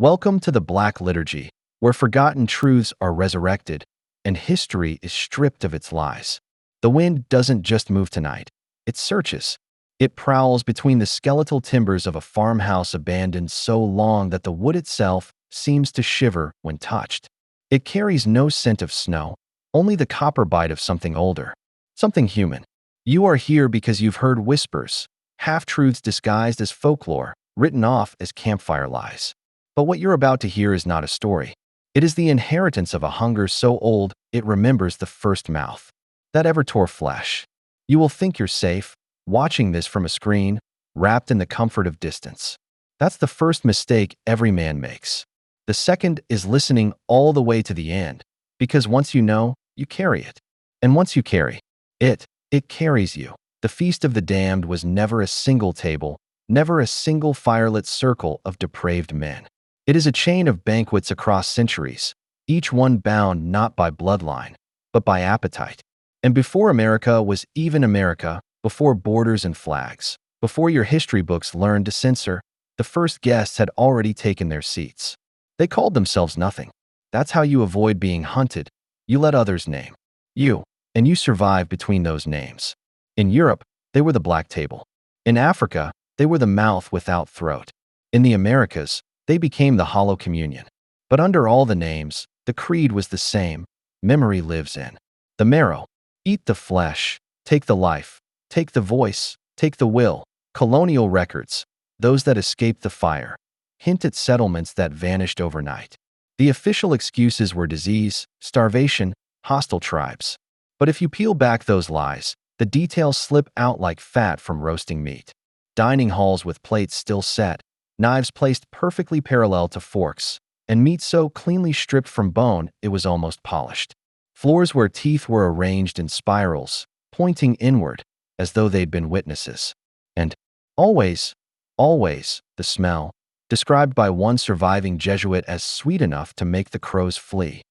Welcome to the Black Liturgy, where forgotten truths are resurrected and history is stripped of its lies. The wind doesn't just move tonight, it searches. It prowls between the skeletal timbers of a farmhouse abandoned so long that the wood itself seems to shiver when touched. It carries no scent of snow, only the copper bite of something older, something human. You are here because you've heard whispers, half-truths disguised as folklore, written off as campfire lies. But what you're about to hear is not a story. It is the inheritance of a hunger so old it remembers the first mouth that ever tore flesh. You will think you're safe, watching this from a screen, wrapped in the comfort of distance. That's the first mistake every man makes. The second is listening all the way to the end, because once you know, you carry it. And once you carry it, it carries you. The Feast of the Damned was never a single table, never a single firelit circle of depraved men. It is a chain of banquets across centuries, each one bound not by bloodline, but by appetite. And before America was even America, before borders and flags, before your history books learned to censor, the first guests had already taken their seats. They called themselves nothing. That's how you avoid being hunted. You let others name you, and you survive between those names. In Europe, they were the black table. In Africa, they were the mouth without throat. In the Americas, they became the hollow communion. But under all the names, the creed was the same. Memory lives in the marrow. Eat the flesh, take the life, take the voice, take the will. Colonial records, those that escaped the fire, hint at settlements that vanished overnight. The official excuses were disease, starvation, hostile tribes. But if you peel back those lies, the details slip out like fat from roasting meat. Dining halls with plates still set, knives placed perfectly parallel to forks, and meat so cleanly stripped from bone it was almost polished. Floors where teeth were arranged in spirals, pointing inward, as though they'd been witnesses. And always, the smell, described by one surviving Jesuit as sweet enough to make the crows flee.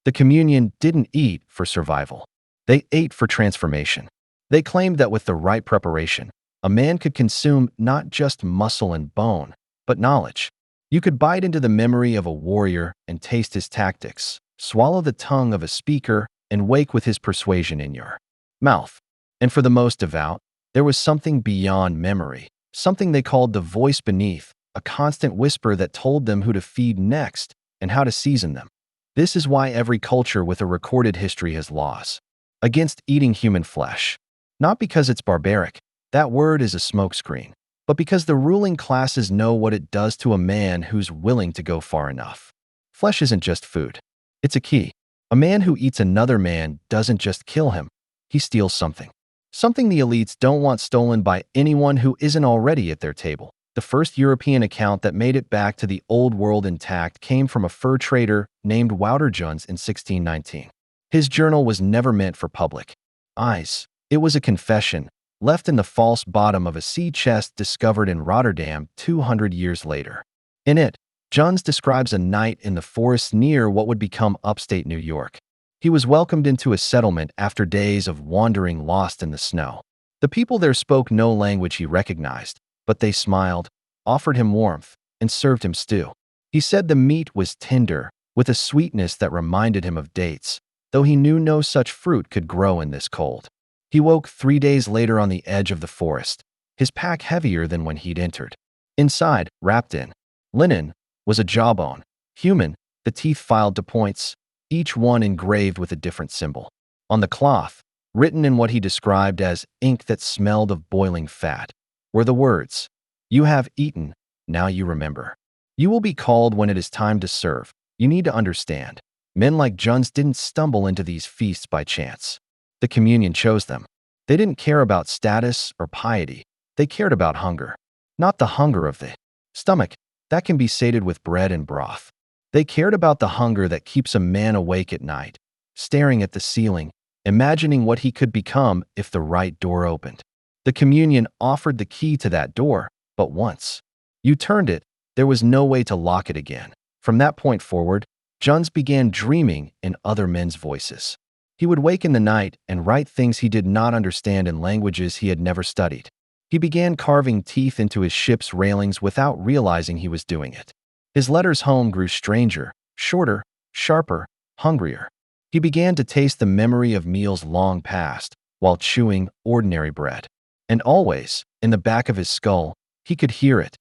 The communion didn't eat for survival. They ate for transformation. They claimed that with the right preparation, a man could consume not just muscle and bone, but knowledge. You could bite into the memory of a warrior and taste his tactics, swallow the tongue of a speaker, and wake with his persuasion in your mouth. And for the most devout, there was something beyond memory, something they called the voice beneath, a constant whisper that told them who to feed next and how to season them. This is why every culture with a recorded history has laws against eating human flesh. Not because it's barbaric, that word is a smokescreen, but because the ruling classes know what it does to a man who's willing to go far enough. Flesh isn't just food. It's a key. A man who eats another man doesn't just kill him. He steals something. Something the elites don't want stolen by anyone who isn't already at their table. The first European account that made it back to the old world intact came from a fur trader named Wouter Jones in 1619. His journal was never meant for public eyes. It was a confession, left in the false bottom of a sea chest discovered in Rotterdam 200 years later. In it, Jones describes a night in the forest near what would become upstate New York. He was welcomed into a settlement after days of wandering lost in the snow. The people there spoke no language he recognized, but they smiled, offered him warmth, and served him stew. He said the meat was tender, with a sweetness that reminded him of dates, though he knew no such fruit could grow in this cold. He woke 3 days later on the edge of the forest, his pack heavier than when he'd entered. Inside, wrapped in linen, was a jawbone, human, the teeth filed to points, each one engraved with a different symbol. On the cloth, written in what he described as ink that smelled of boiling fat, were the words, "You have eaten, now you remember. You will be called when it is time to serve. You need to understand. Men like Jones didn't stumble into these feasts by chance. The communion chose them. They didn't care about status or piety. They cared about hunger. Not the hunger of the stomach, that can be sated with bread and broth. They cared about the hunger that keeps a man awake at night, staring at the ceiling, imagining what he could become if the right door opened. The communion offered the key to that door, but once you turned it, there was no way to lock it again. From that point forward, Jones began dreaming in other men's voices. He would wake in the night and write things he did not understand in languages he had never studied. He began carving teeth into his ship's railings without realizing he was doing it. His letters home grew stranger, shorter, sharper, hungrier. He began to taste the memory of meals long past while chewing ordinary bread. And always, in the back of his skull, he could hear it,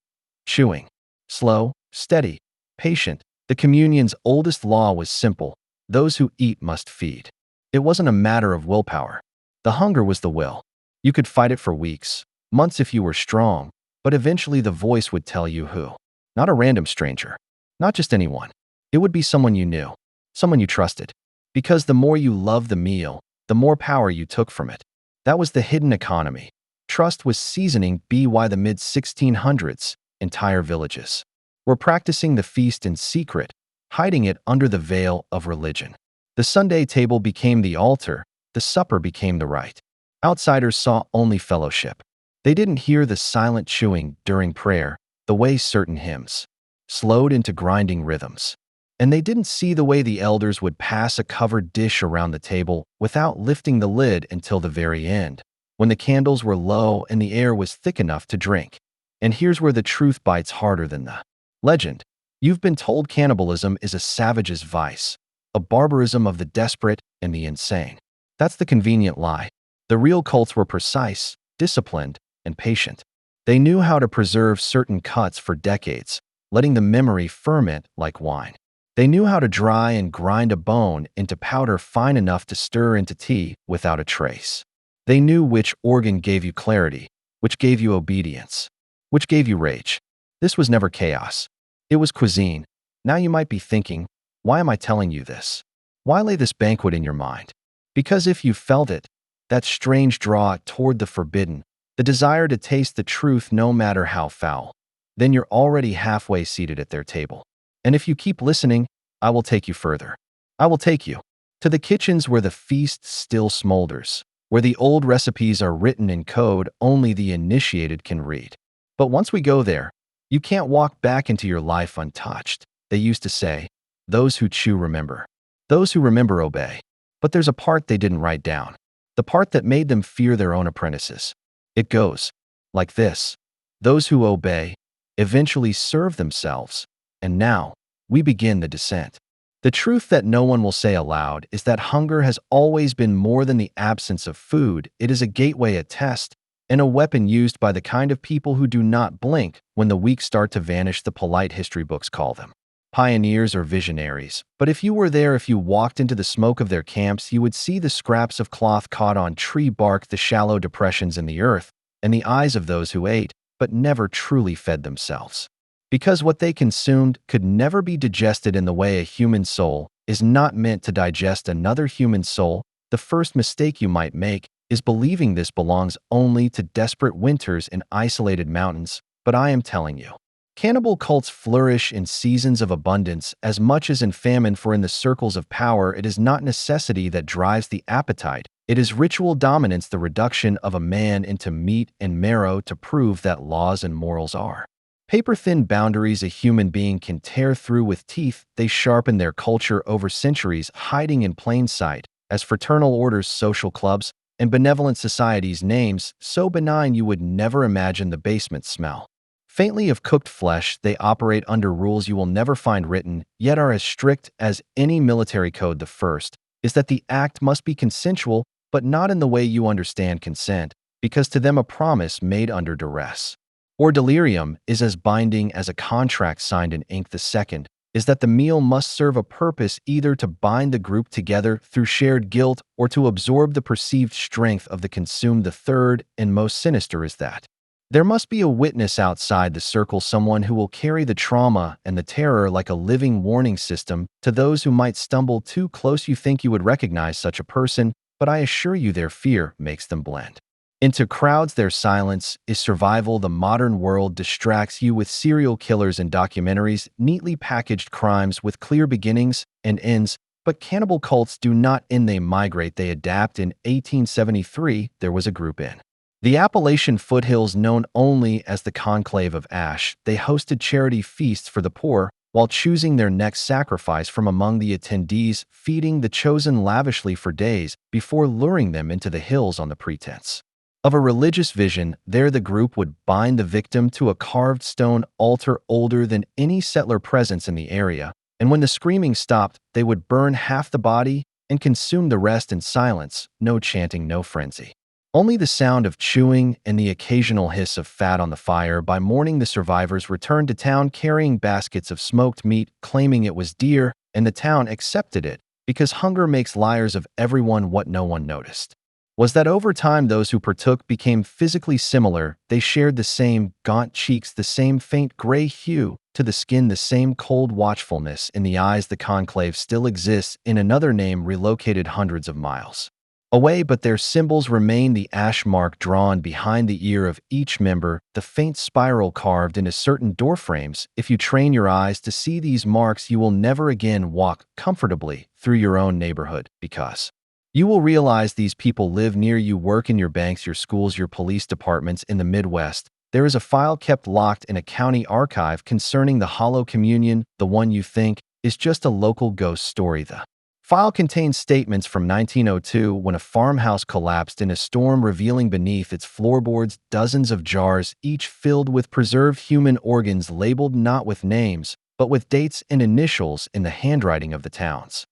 chewing. Slow, steady, patient. The communion's oldest law was simple: those who eat must feed. It wasn't a matter of willpower. The hunger was the will. You could fight it for weeks, months if you were strong, but eventually the voice would tell you who. Not a random stranger. Not just anyone. It would be someone you knew, someone you trusted. Because the more you loved the meal, the more power you took from it. That was the hidden economy. Trust was seasoning by the mid-1600s. Entire villages were practicing the feast in secret, hiding it under the veil of religion. The Sunday table became the altar, the supper became the rite. Outsiders saw only fellowship. They didn't hear the silent chewing during prayer, the way certain hymns slowed into grinding rhythms. And they didn't see the way the elders would pass a covered dish around the table without lifting the lid until the very end, when the candles were low and the air was thick enough to drink. And here's where the truth bites harder than the legend. You've been told cannibalism is a savage's vice, a barbarism of the desperate and the insane. That's the convenient lie. The real cults were precise, disciplined, and patient. They knew how to preserve certain cuts for decades, letting the memory ferment like wine. They knew how to dry and grind a bone into powder fine enough to stir into tea without a trace. They knew which organ gave you clarity, which gave you obedience, which gave you rage. This was never chaos. It was cuisine. Now you might be thinking, why am I telling you this? Why lay this banquet in your mind? Because if you felt it, that strange draw toward the forbidden, the desire to taste the truth no matter how foul, then you're already halfway seated at their table. And if you keep listening, I will take you further. I will take you to the kitchens where the feast still smolders, where the old recipes are written in code only the initiated can read. But once we go there, you can't walk back into your life untouched. They used to say, those who chew remember. Those who remember obey. But there's a part they didn't write down, the part that made them fear their own apprentices. It goes like this: those who obey eventually serve themselves. And now, we begin the descent. The truth that no one will say aloud is that hunger has always been more than the absence of food. It is a gateway, a test, and a weapon used by the kind of people who do not blink when the weak start to vanish. The polite history books call them pioneers or visionaries. But if you were there, if you walked into the smoke of their camps, you would see the scraps of cloth caught on tree bark, the shallow depressions in the earth, and the eyes of those who ate, but never truly fed themselves. Because what they consumed could never be digested in the way a human soul is not meant to digest another human soul. The first mistake you might make is believing this belongs only to desperate winters in isolated mountains. But I am telling you, cannibal cults flourish in seasons of abundance as much as in famine, for in the circles of power it is not necessity that drives the appetite. It is ritual dominance, the reduction of a man into meat and marrow to prove that laws and morals are paper-thin boundaries a human being can tear through with teeth. They sharpen their culture over centuries, hiding in plain sight, as fraternal orders, social clubs, and benevolent societies, names so benign you would never imagine the basement smell. Faintly of cooked flesh, they operate under rules you will never find written, yet are as strict as any military code. The first is that the act must be consensual, but not in the way you understand consent, because to them a promise made under duress or delirium is as binding as a contract signed in ink. The second is that the meal must serve a purpose, either to bind the group together through shared guilt or to absorb the perceived strength of the consumed. The third and most sinister is that there must be a witness outside the circle, someone who will carry the trauma and the terror like a living warning system to those who might stumble too close. You think you would recognize such a person, but I assure you their fear makes them blend into crowds. Their silence is survival. The modern world distracts you with serial killers and documentaries, neatly packaged crimes with clear beginnings and ends. But cannibal cults do not end, they migrate, they adapt. In 1873, there was a group in the Appalachian foothills known only as the Conclave of Ash. They hosted charity feasts for the poor while choosing their next sacrifice from among the attendees, feeding the chosen lavishly for days before luring them into the hills on the pretense Of a religious vision, there the group would bind the victim to a carved stone altar older than any settler presence in the area, and when the screaming stopped, they would burn half the body and consume the rest in silence, no chanting, no frenzy. Only the sound of chewing and the occasional hiss of fat on the fire. By morning, the survivors returned to town carrying baskets of smoked meat, claiming it was dear, and the town accepted it because hunger makes liars of everyone. What no one noticed was that over time those who partook became physically similar. They shared the same gaunt cheeks, the same faint gray hue to the skin, the same cold watchfulness in the eyes. The conclave still exists in another name, relocated hundreds of miles away, but their symbols remain: the ash mark drawn behind the ear of each member, the faint spiral carved into certain doorframes. If you train your eyes to see these marks, you will never again walk comfortably through your own neighborhood, because you will realize these people live near you, work in your banks, your schools, your police departments. In the Midwest, there is a file kept locked in a county archive concerning the Hollow Communion. The one you think is just a local ghost story. The file contains statements from 1902 when a farmhouse collapsed in a storm, revealing beneath its floorboards dozens of jars, each filled with preserved human organs, labeled not with names, but with dates and initials in the handwriting of the town's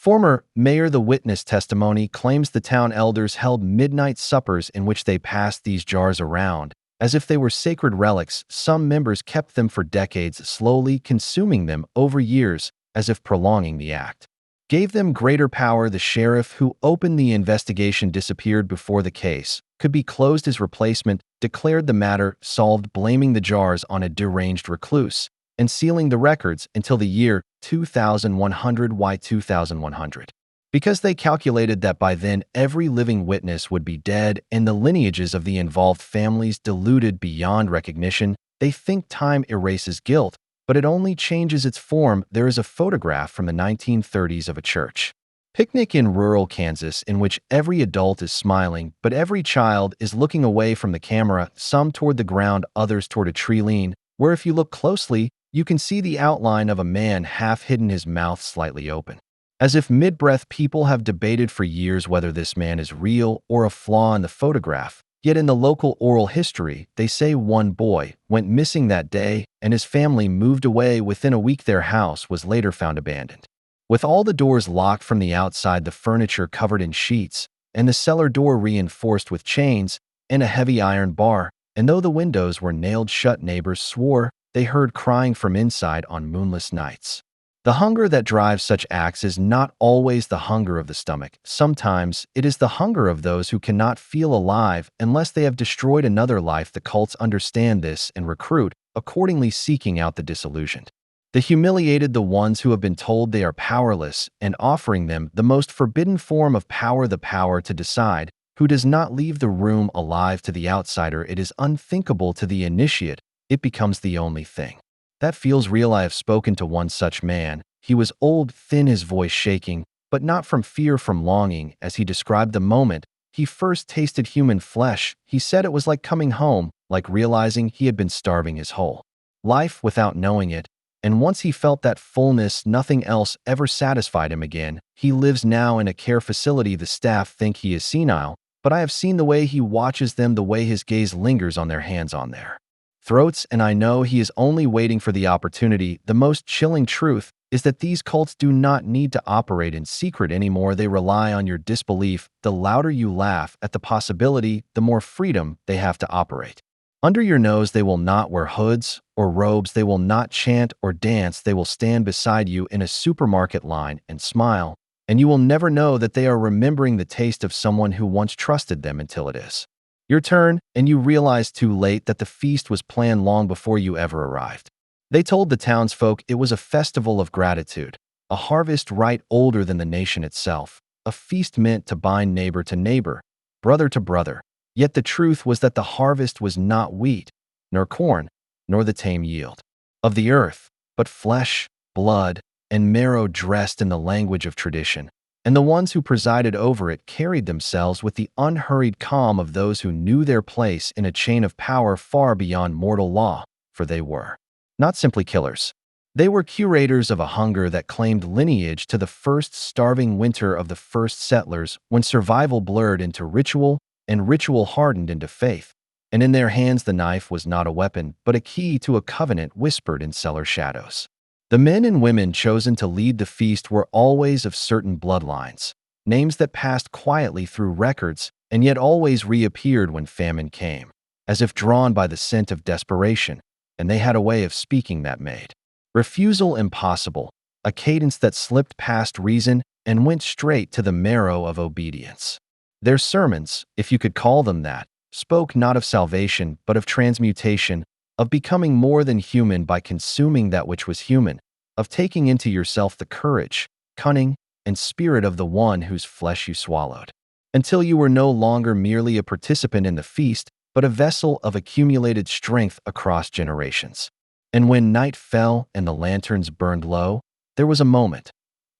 former mayor. The witness testimony claims the town elders held midnight suppers in which they passed these jars around as if they were sacred relics. Some members kept them for decades, slowly consuming them over years, as if prolonging the act gave them greater power. The sheriff who opened the investigation disappeared before the case could be closed. His replacement declared the matter solved, blaming the jars on a deranged recluse and sealing the records until the year 2100. Why 2100? Because they calculated that by then every living witness would be dead and the lineages of the involved families diluted beyond recognition. They think time erases guilt, but it only changes its form. There is a photograph from the 1930s of a church picnic in rural Kansas in which every adult is smiling, but every child is looking away from the camera, some toward the ground, others toward a tree lean, where if you look closely, you can see the outline of a man half hidden, his mouth slightly open. As if mid-breath, people have debated for years whether this man is real or a flaw in the photograph. Yet in the local oral history, they say one boy went missing that day and his family moved away. Within a week, their house was later found abandoned, with all the doors locked from the outside, the furniture covered in sheets, and the cellar door reinforced with chains and a heavy iron bar. And though the windows were nailed shut, neighbors swore they heard crying from inside on moonless nights. The hunger that drives such acts is not always the hunger of the stomach. Sometimes it is the hunger of those who cannot feel alive unless they have destroyed another life. The cults understand this and recruit accordingly, seeking out the disillusioned, the humiliated, the ones who have been told they are powerless, and offering them the most forbidden form of power, the power to decide who does not leave the room alive. To the outsider, it is unthinkable. To the initiate, it becomes the only thing that feels real. I have spoken to one such man. He was old, thin, his voice shaking, but not from fear, from longing. As he described the moment he first tasted human flesh, he said it was like coming home, like realizing he had been starving his whole life without knowing it. And once he felt that fullness, nothing else ever satisfied him again. He lives now in a care facility. The staff think he is senile, but I have seen the way he watches them, the way his gaze lingers on their hands, on their throats, and I know he is only waiting for the opportunity. The most chilling truth is that these cults do not need to operate in secret anymore. They rely on your disbelief. The louder you laugh at the possibility, the more freedom they have to operate. Under your nose, they will not wear hoods or robes. They will not chant or dance. They will stand beside you in a supermarket line and smile, and you will never know that they are remembering the taste of someone who once trusted them until it is your turn, and you realize too late that the feast was planned long before you ever arrived. They told the townsfolk it was a festival of gratitude, a harvest rite older than the nation itself, a feast meant to bind neighbor to neighbor, brother to brother. Yet the truth was that the harvest was not wheat, nor corn, nor the tame yield of the earth, but flesh, blood, and marrow dressed in the language of tradition. And the ones who presided over it carried themselves with the unhurried calm of those who knew their place in a chain of power far beyond mortal law, for they were not simply killers. They were curators of a hunger that claimed lineage to the first starving winter of the first settlers, when survival blurred into ritual and ritual hardened into faith. And in their hands the knife was not a weapon, but a key to a covenant whispered in cellar shadows. The men and women chosen to lead the feast were always of certain bloodlines, names that passed quietly through records and yet always reappeared when famine came, as if drawn by the scent of desperation, and they had a way of speaking that made refusal impossible, a cadence that slipped past reason and went straight to the marrow of obedience. Their sermons, if you could call them that, spoke not of salvation but of transmutation, of becoming more than human by consuming that which was human, of taking into yourself the courage, cunning, and spirit of the one whose flesh you swallowed, until you were no longer merely a participant in the feast, but a vessel of accumulated strength across generations. And when night fell and the lanterns burned low, there was a moment,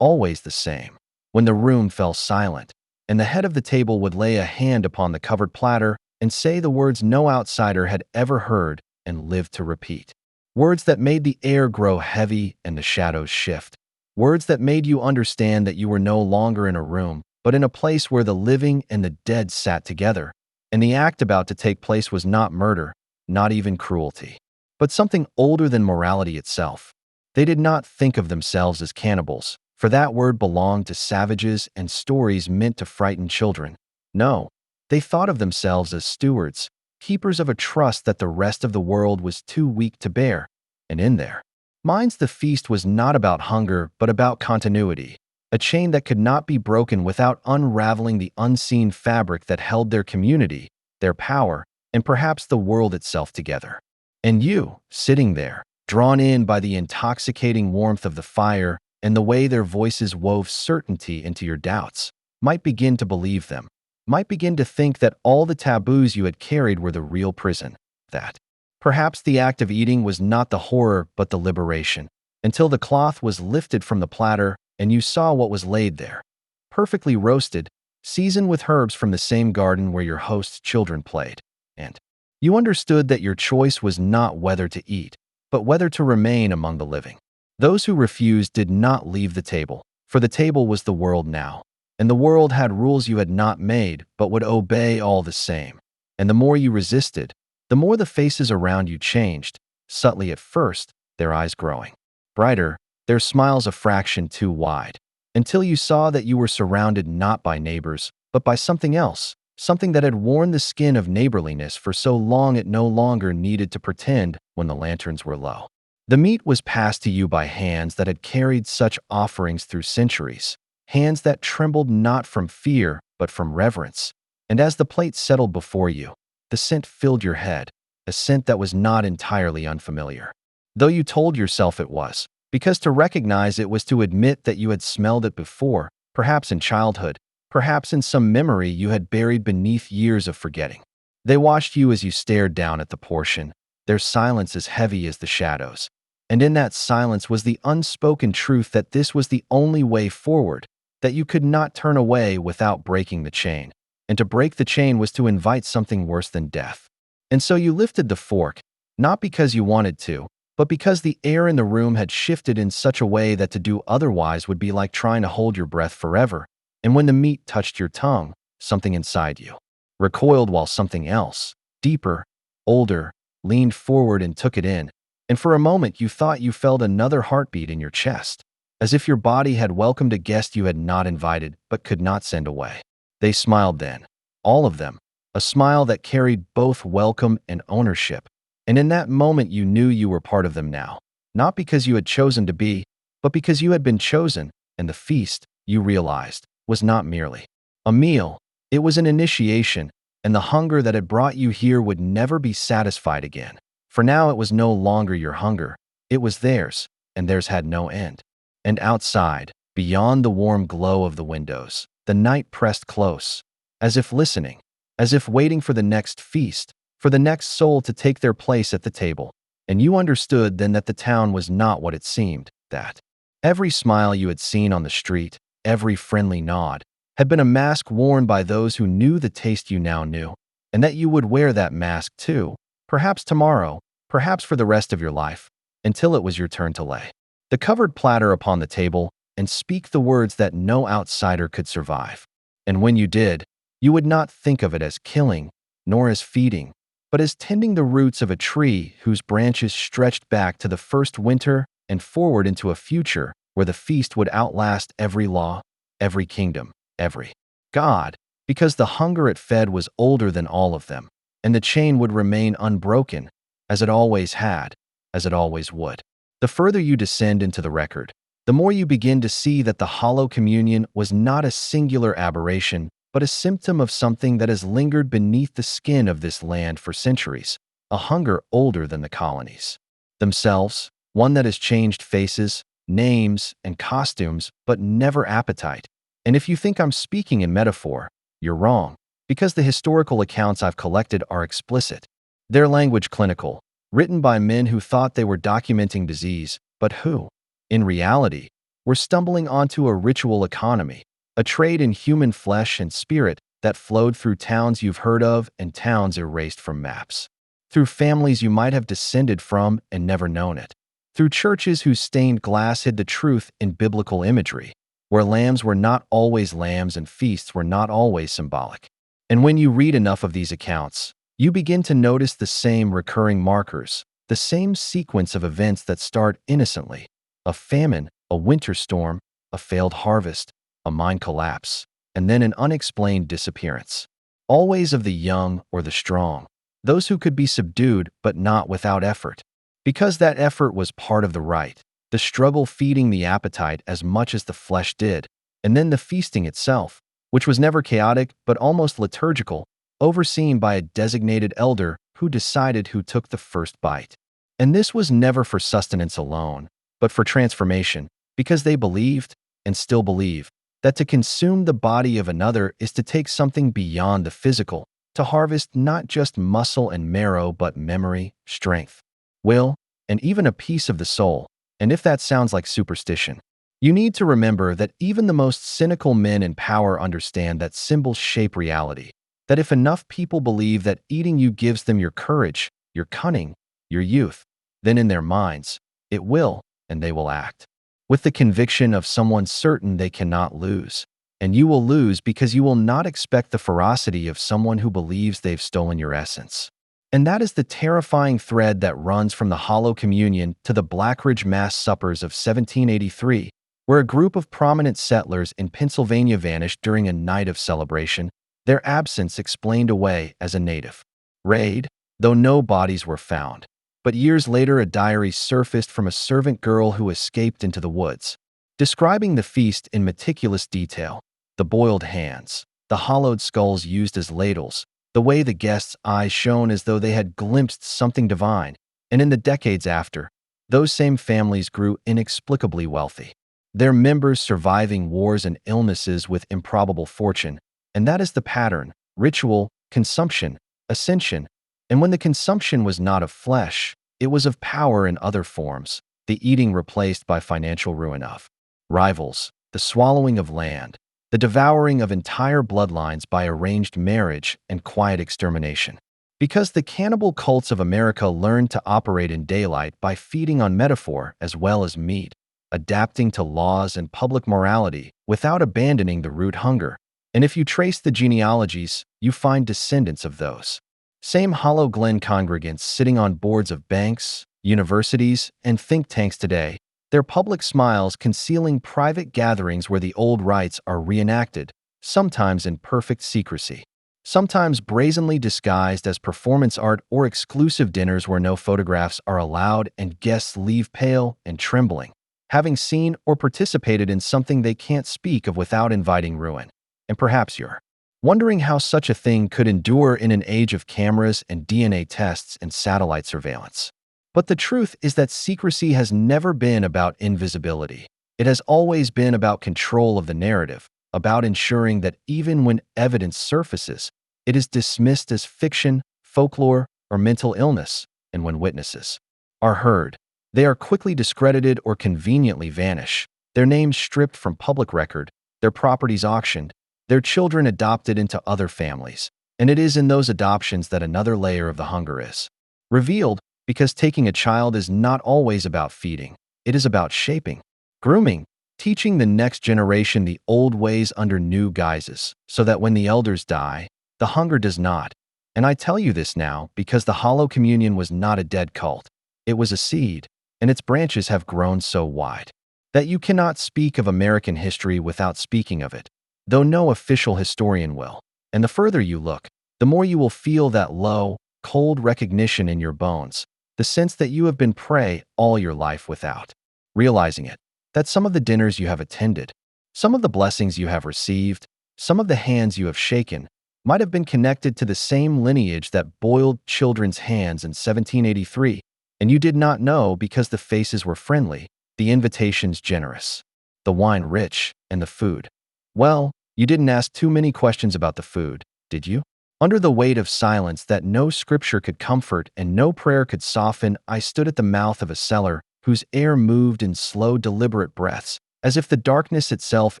always the same, when the room fell silent, and the head of the table would lay a hand upon the covered platter and say the words no outsider had ever heard and lived to repeat. Words that made the air grow heavy and the shadows shift. Words that made you understand that you were no longer in a room, but in a place where the living and the dead sat together, and the act about to take place was not murder, not even cruelty, but something older than morality itself. They did not think of themselves as cannibals, for that word belonged to savages and stories meant to frighten children. No, they thought of themselves as stewards, keepers of a trust that the rest of the world was too weak to bear, and in their minds the feast was not about hunger but about continuity, a chain that could not be broken without unraveling the unseen fabric that held their community, their power, and perhaps the world itself together. And you, sitting there, drawn in by the intoxicating warmth of the fire and the way their voices wove certainty into your doubts, might begin to believe them, might begin to think that all the taboos you had carried were the real prison, that perhaps the act of eating was not the horror but the liberation, until the cloth was lifted from the platter and you saw what was laid there, perfectly roasted, seasoned with herbs from the same garden where your host's children played, and you understood that your choice was not whether to eat, but whether to remain among the living. Those who refused did not leave the table, for the table was the world now, and the world had rules you had not made but would obey all the same. And the more you resisted, the more the faces around you changed, subtly at first, their eyes growing brighter, their smiles a fraction too wide, until you saw that you were surrounded not by neighbors, but by something else, something that had worn the skin of neighborliness for so long it no longer needed to pretend when the lanterns were low. The meat was passed to you by hands that had carried such offerings through centuries, hands that trembled not from fear but from reverence. And as the plate settled before you, the scent filled your head, a scent that was not entirely unfamiliar, though you told yourself it was, because to recognize it was to admit that you had smelled it before, perhaps in childhood, perhaps in some memory you had buried beneath years of forgetting. They watched you as you stared down at the portion, their silence as heavy as the shadows. And in that silence was the unspoken truth that this was the only way forward, that you could not turn away without breaking the chain. And to break the chain was to invite something worse than death. And so you lifted the fork, not because you wanted to, but because the air in the room had shifted in such a way that to do otherwise would be like trying to hold your breath forever. And when the meat touched your tongue, something inside you recoiled while something else, deeper, older, leaned forward and took it in. And for a moment you thought you felt another heartbeat in your chest, as if your body had welcomed a guest you had not invited but could not send away. They smiled then, all of them, a smile that carried both welcome and ownership. And in that moment you knew you were part of them now, not because you had chosen to be, but because you had been chosen, and the feast, you realized, was not merely a meal, it was an initiation, and the hunger that had brought you here would never be satisfied again. For now it was no longer your hunger, it was theirs, and theirs had no end. And outside, beyond the warm glow of the windows, the night pressed close, as if listening, as if waiting for the next feast, for the next soul to take their place at the table. And you understood then that the town was not what it seemed, that every smile you had seen on the street, every friendly nod, had been a mask worn by those who knew the taste you now knew, and that you would wear that mask too, perhaps tomorrow, perhaps for the rest of your life, until it was your turn to lay the covered platter upon the table and speak the words that no outsider could survive. And when you did, You would not think of it as killing, nor as feeding, but as tending the roots of a tree whose branches stretched back to the first winter and forward into a future where the feast would outlast every law, every kingdom, every god, because the hunger it fed was older than all of them, and the chain would remain unbroken, as it always had, as it always would. The further you descend into the record, the more you begin to see that the hollow communion was not a singular aberration, but a symptom of something that has lingered beneath the skin of this land for centuries, a hunger older than the colonies themselves, one that has changed faces, names, and costumes, but never appetite. And if you think I'm speaking in metaphor, you're wrong, because the historical accounts I've collected are explicit. Their language clinical, written by men who thought they were documenting disease, but who, in reality, were stumbling onto a ritual economy, a trade in human flesh and spirit that flowed through towns you've heard of and towns erased from maps, through families you might have descended from and never known it, through churches whose stained glass hid the truth in biblical imagery, where lambs were not always lambs and feasts were not always symbolic. And when you read enough of these accounts, you begin to notice the same recurring markers, the same sequence of events that start innocently: a famine, a winter storm, a failed harvest, a mine collapse, and then an unexplained disappearance. Always of the young or the strong, those who could be subdued but not without effort, because that effort was part of the rite, the struggle feeding the appetite as much as the flesh did, and then the feasting itself, which was never chaotic but almost liturgical, overseen by a designated elder who decided who took the first bite. And this was never for sustenance alone, but for transformation, because they believed, and still believe, that to consume the body of another is to take something beyond the physical, to harvest not just muscle and marrow but memory, strength, will, and even a piece of the soul. And if that sounds like superstition, you need to remember that even the most cynical men in power understand that symbols shape reality, that if enough people believe that eating you gives them your courage, your cunning, your youth, then in their minds, it will, and they will act with the conviction of someone certain they cannot lose. And you will lose because you will not expect the ferocity of someone who believes they've stolen your essence. And that is the terrifying thread that runs from the Hollow Communion to the Blackridge Mass Suppers of 1783, where a group of prominent settlers in Pennsylvania vanished during a night of celebration, their absence explained away as a native raid, though no bodies were found. But years later, a diary surfaced from a servant girl who escaped into the woods, describing the feast in meticulous detail: the boiled hands, the hollowed skulls used as ladles, the way the guests' eyes shone as though they had glimpsed something divine. And in the decades after, those same families grew inexplicably wealthy, their members surviving wars and illnesses with improbable fortune. And that is the pattern: ritual, consumption, ascension. And when the consumption was not of flesh, it was of power in other forms, the eating replaced by financial ruin of rivals, the swallowing of land, the devouring of entire bloodlines by arranged marriage and quiet extermination. Because the cannibal cults of America learned to operate in daylight by feeding on metaphor as well as meat, adapting to laws and public morality without abandoning the root hunger. And if you trace the genealogies, you find descendants of those same Hollow Glen congregants sitting on boards of banks, universities, and think tanks today, their public smiles concealing private gatherings where the old rites are reenacted, sometimes in perfect secrecy, sometimes brazenly disguised as performance art or exclusive dinners where no photographs are allowed and guests leave pale and trembling, having seen or participated in something they can't speak of without inviting ruin. And perhaps you're wondering how such a thing could endure in an age of cameras and DNA tests and satellite surveillance. But the truth is that secrecy has never been about invisibility. It has always been about control of the narrative, about ensuring that even when evidence surfaces, it is dismissed as fiction, folklore, or mental illness, and when witnesses are heard, they are quickly discredited or conveniently vanish, their names stripped from public record, their properties auctioned, their children adopted into other families. And it is in those adoptions that another layer of the hunger is revealed, because taking a child is not always about feeding. It is about shaping, grooming, teaching the next generation the old ways under new guises, so that when the elders die, the hunger does not. And I tell you this now because the Hollow Communion was not a dead cult. It was a seed, and its branches have grown so wide that you cannot speak of American history without speaking of it, though no official historian will. And the further you look, the more you will feel that low, cold recognition in your bones, the sense that you have been prey all your life without realizing it, that some of the dinners you have attended, some of the blessings you have received, some of the hands you have shaken, might have been connected to the same lineage that boiled children's hands in 1783, and you did not know because the faces were friendly, the invitations generous, the wine rich, and the food. Well, you didn't ask too many questions about the food, did you? Under the weight of silence that no scripture could comfort and no prayer could soften, I stood at the mouth of a cellar whose air moved in slow, deliberate breaths, as if the darkness itself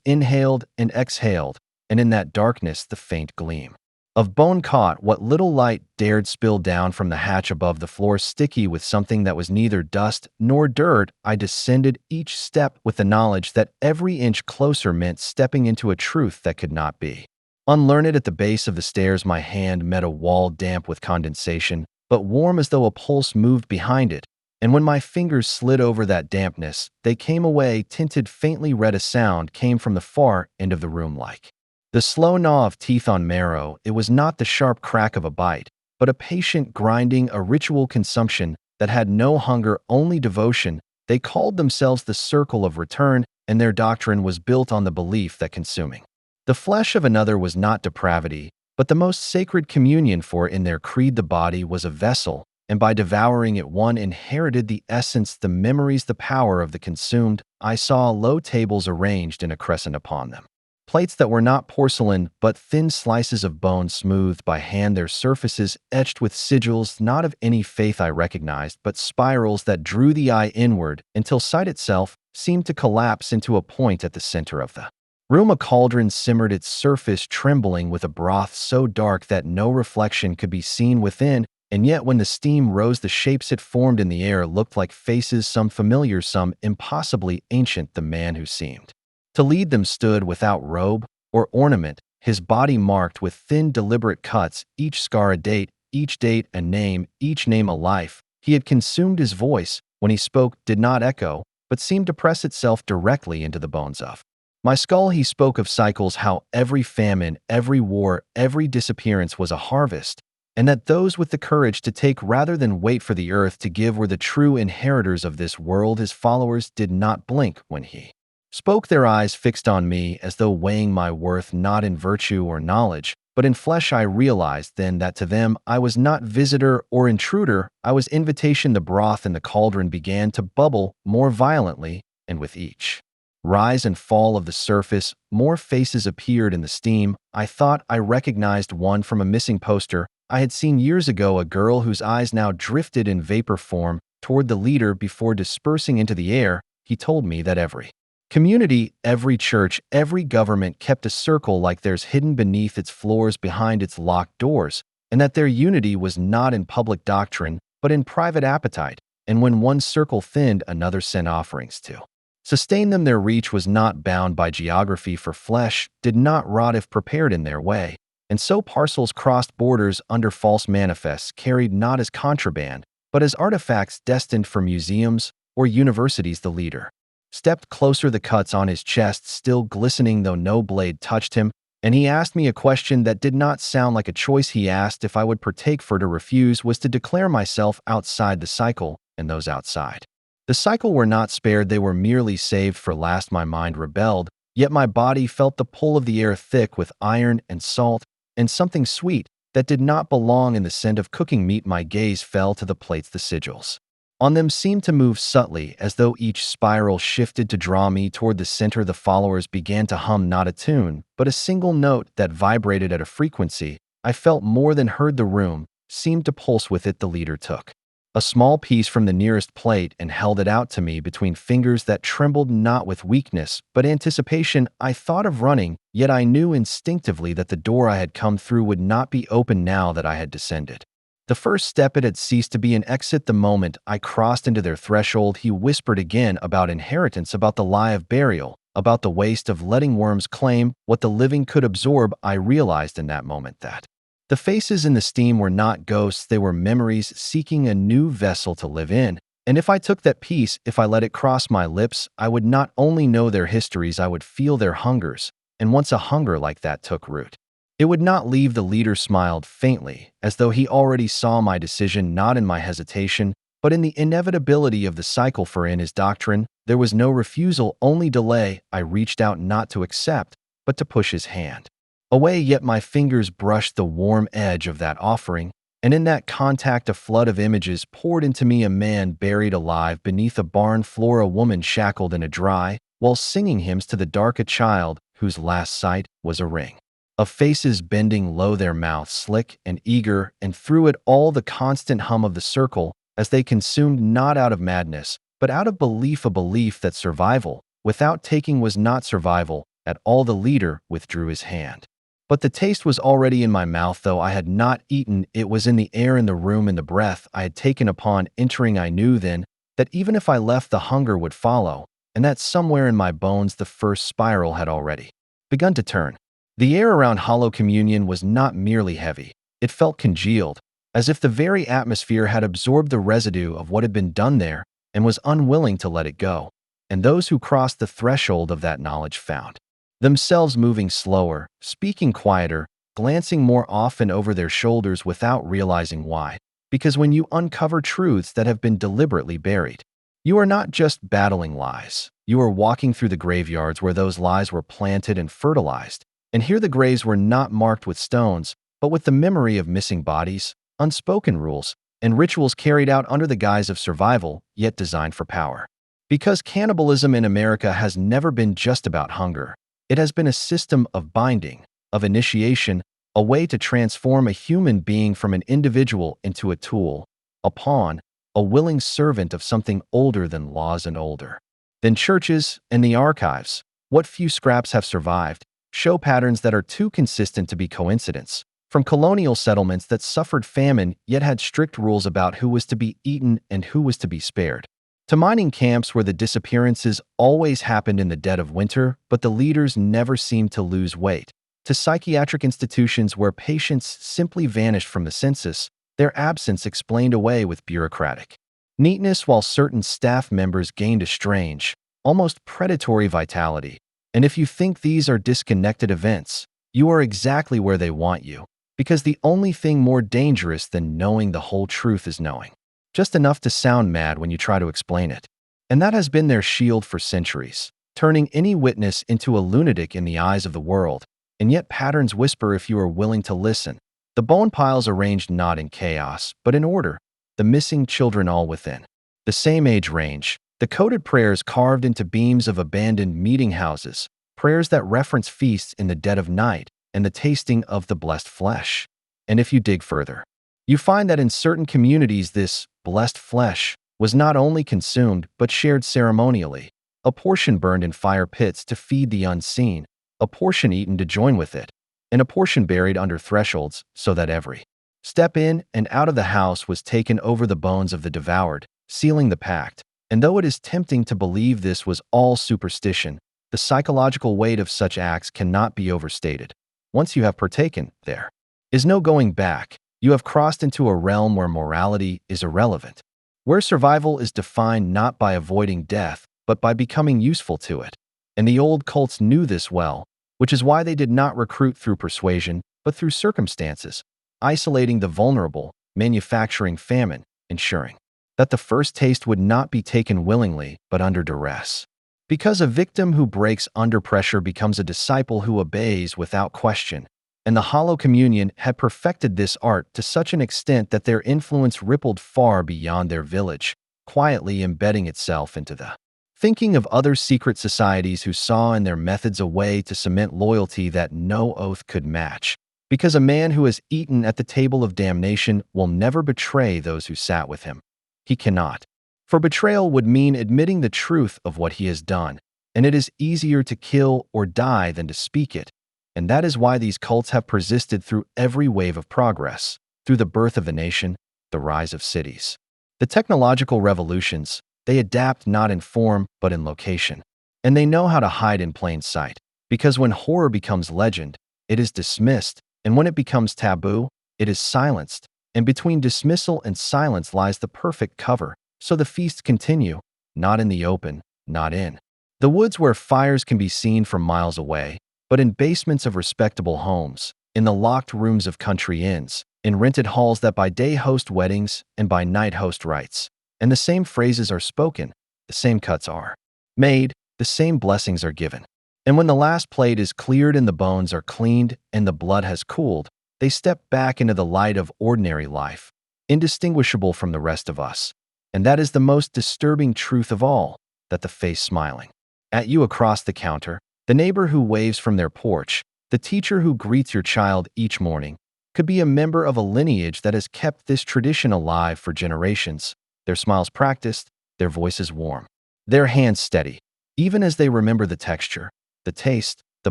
inhaled and exhaled, and in that darkness the faint gleam of bone caught what little light dared spill down from the hatch above the floor, sticky with something that was neither dust nor dirt. I descended each step with the knowledge that every inch closer meant stepping into a truth that could not be. Unlearned at the base of the stairs, my hand met a wall damp with condensation, but warm as though a pulse moved behind it, and when my fingers slid over that dampness, they came away tinted faintly red. A sound came from the far end of the room like the slow gnaw of teeth on marrow. It was not the sharp crack of a bite, but a patient grinding, a ritual consumption that had no hunger, only devotion. They called themselves the Circle of Return, and their doctrine was built on the belief that consuming the flesh of another was not depravity, but the most sacred communion, for in their creed the body was a vessel, and by devouring it one inherited the essence, the memories, the power of the consumed. I saw low tables arranged in a crescent upon them. Plates that were not porcelain, but thin slices of bone smoothed by hand, their surfaces etched with sigils not of any faith I recognized, but spirals that drew the eye inward until sight itself seemed to collapse into a point at the center of the room. A cauldron simmered, its surface trembling with a broth so dark that no reflection could be seen within, and yet when the steam rose, the shapes it formed in the air looked like faces, some familiar, some impossibly ancient. The man who seemed to lead them stood without robe or ornament, his body marked with thin, deliberate cuts, each scar a date, each date a name, each name a life. He had consumed. His voice, when he spoke, did not echo, but seemed to press itself directly into the bones of my skull. He spoke of cycles, how every famine, every war, every disappearance was a harvest, and that those with the courage to take rather than wait for the earth to give were the true inheritors of this world. His followers did not blink when he spoke, their eyes fixed on me as though weighing my worth not in virtue or knowledge, but in flesh. I realized then that to them I was not visitor or intruder, I was invitation. The broth in the cauldron began to bubble more violently, and with each rise and fall of the surface, more faces appeared in the steam. I thought I recognized one from a missing poster I had seen years ago, a girl whose eyes now drifted in vapor form toward the leader before dispersing into the air. He told me that every community, every church, every government kept a circle like theirs hidden beneath its floors, behind its locked doors, and that their unity was not in public doctrine, but in private appetite, and when one circle thinned, another sent offerings to sustain them. Their reach was not bound by geography, for flesh did not rot if prepared in their way, and so parcels crossed borders under false manifests, carried not as contraband, but as artifacts destined for museums or universities. The leader stepped closer, the cuts on his chest still glistening though no blade touched him, and he asked me a question that did not sound like a choice. He asked if I would partake, for to refuse was to declare myself outside the cycle, and those outside the cycle were not spared, they were merely saved for last. My mind rebelled, yet my body felt the pull of the air, thick with iron and salt, and something sweet that did not belong in the scent of cooking meat. My gaze fell to the plates. The sigils on them seemed to move subtly, as though each spiral shifted to draw me toward the center. The followers began to hum not a tune, but a single note that vibrated at a frequency I felt more than heard. The room seemed to pulse with it. The leader took a small piece from the nearest plate and held it out to me between fingers that trembled not with weakness, but anticipation. I thought of running, yet I knew instinctively that the door I had come through would not be open now that I had descended the first step. It had ceased to be an exit. The moment I crossed into their threshold, he whispered again about inheritance, about the lie of burial, about the waste of letting worms claim what the living could absorb. I realized in that moment that the faces in the steam were not ghosts, they were memories seeking a new vessel to live in. And if I took that piece, if I let it cross my lips, I would not only know their histories, I would feel their hungers. And once a hunger like that took root, it would not leave. The leader smiled faintly, as though he already saw my decision, not in my hesitation, but in the inevitability of the cycle. For in his doctrine, there was no refusal, only delay. I reached out not to accept, but to push his hand away, yet my fingers brushed the warm edge of that offering, and in that contact a flood of images poured into me. A man buried alive beneath a barn floor, a woman shackled in a dry, while singing hymns to the dark, a child whose last sight was a ring of faces bending low, their mouths slick and eager, and through it all the constant hum of the circle as they consumed, not out of madness, but out of belief, a belief that survival without taking was not survival at all. The leader withdrew his hand, but the taste was already in my mouth, though I had not eaten. It was in the air, in the room, in the breath I had taken upon entering. I knew then that even if I left, the hunger would follow, and that somewhere in my bones the first spiral had already begun to turn. The air around Hollow Communion was not merely heavy, it felt congealed, as if the very atmosphere had absorbed the residue of what had been done there and was unwilling to let it go. And those who crossed the threshold of that knowledge found themselves moving slower, speaking quieter, glancing more often over their shoulders without realizing why. Because when you uncover truths that have been deliberately buried, you are not just battling lies. You are walking through the graveyards where those lies were planted and fertilized. And here the graves were not marked with stones, but with the memory of missing bodies, unspoken rules, and rituals carried out under the guise of survival, yet designed for power. Because cannibalism in America has never been just about hunger. It has been a system of binding, of initiation, a way to transform a human being from an individual into a tool, a pawn, a willing servant of something older than laws and older than churches and the archives. What few scraps have survived show patterns that are too consistent to be coincidence. From colonial settlements that suffered famine yet had strict rules about who was to be eaten and who was to be spared, to mining camps where the disappearances always happened in the dead of winter, but the leaders never seemed to lose weight, to psychiatric institutions where patients simply vanished from the census, their absence explained away with bureaucratic neatness, while certain staff members gained a strange, almost predatory vitality. And if you think these are disconnected events, you are exactly where they want you, because the only thing more dangerous than knowing the whole truth is knowing just enough to sound mad when you try to explain it. And that has been their shield for centuries, turning any witness into a lunatic in the eyes of the world. And yet patterns whisper if you are willing to listen. The bone piles arranged not in chaos, but in order. The missing children all within the same age range. The coded prayers carved into beams of abandoned meeting houses, prayers that reference feasts in the dead of night and the tasting of the blessed flesh. And if you dig further, you find that in certain communities this blessed flesh was not only consumed but shared ceremonially, a portion burned in fire pits to feed the unseen, a portion eaten to join with it, and a portion buried under thresholds so that every step in and out of the house was taken over the bones of the devoured, sealing the pact. And though it is tempting to believe this was all superstition, the psychological weight of such acts cannot be overstated. Once you have partaken, there is no going back. You have crossed into a realm where morality is irrelevant, where survival is defined not by avoiding death, but by becoming useful to it. And the old cults knew this well, which is why they did not recruit through persuasion, but through circumstances, isolating the vulnerable, manufacturing famine, ensuring that the first taste would not be taken willingly, but under duress. Because a victim who breaks under pressure becomes a disciple who obeys without question. And the Hollow Communion had perfected this art to such an extent that their influence rippled far beyond their village, quietly embedding itself into the thinking of other secret societies who saw in their methods a way to cement loyalty that no oath could match. Because a man who has eaten at the table of damnation will never betray those who sat with him. He cannot. For betrayal would mean admitting the truth of what he has done, and it is easier to kill or die than to speak it. And that is why these cults have persisted through every wave of progress, through the birth of the nation, the rise of cities, the technological revolutions. They adapt not in form, but in location. And they know how to hide in plain sight. Because when horror becomes legend, it is dismissed, and when it becomes taboo, it is silenced. And between dismissal and silence lies the perfect cover, so the feasts continue, not in the open, not in the woods where fires can be seen from miles away, but in basements of respectable homes, in the locked rooms of country inns, in rented halls that by day host weddings and by night host rites. And the same phrases are spoken, the same cuts are made, the same blessings are given. And when the last plate is cleared and the bones are cleaned and the blood has cooled, they step back into the light of ordinary life, indistinguishable from the rest of us. And that is the most disturbing truth of all, that the face smiling at you across the counter, the neighbor who waves from their porch, the teacher who greets your child each morning, could be a member of a lineage that has kept this tradition alive for generations, their smiles practiced, their voices warm, their hands steady, even as they remember the texture, the taste, the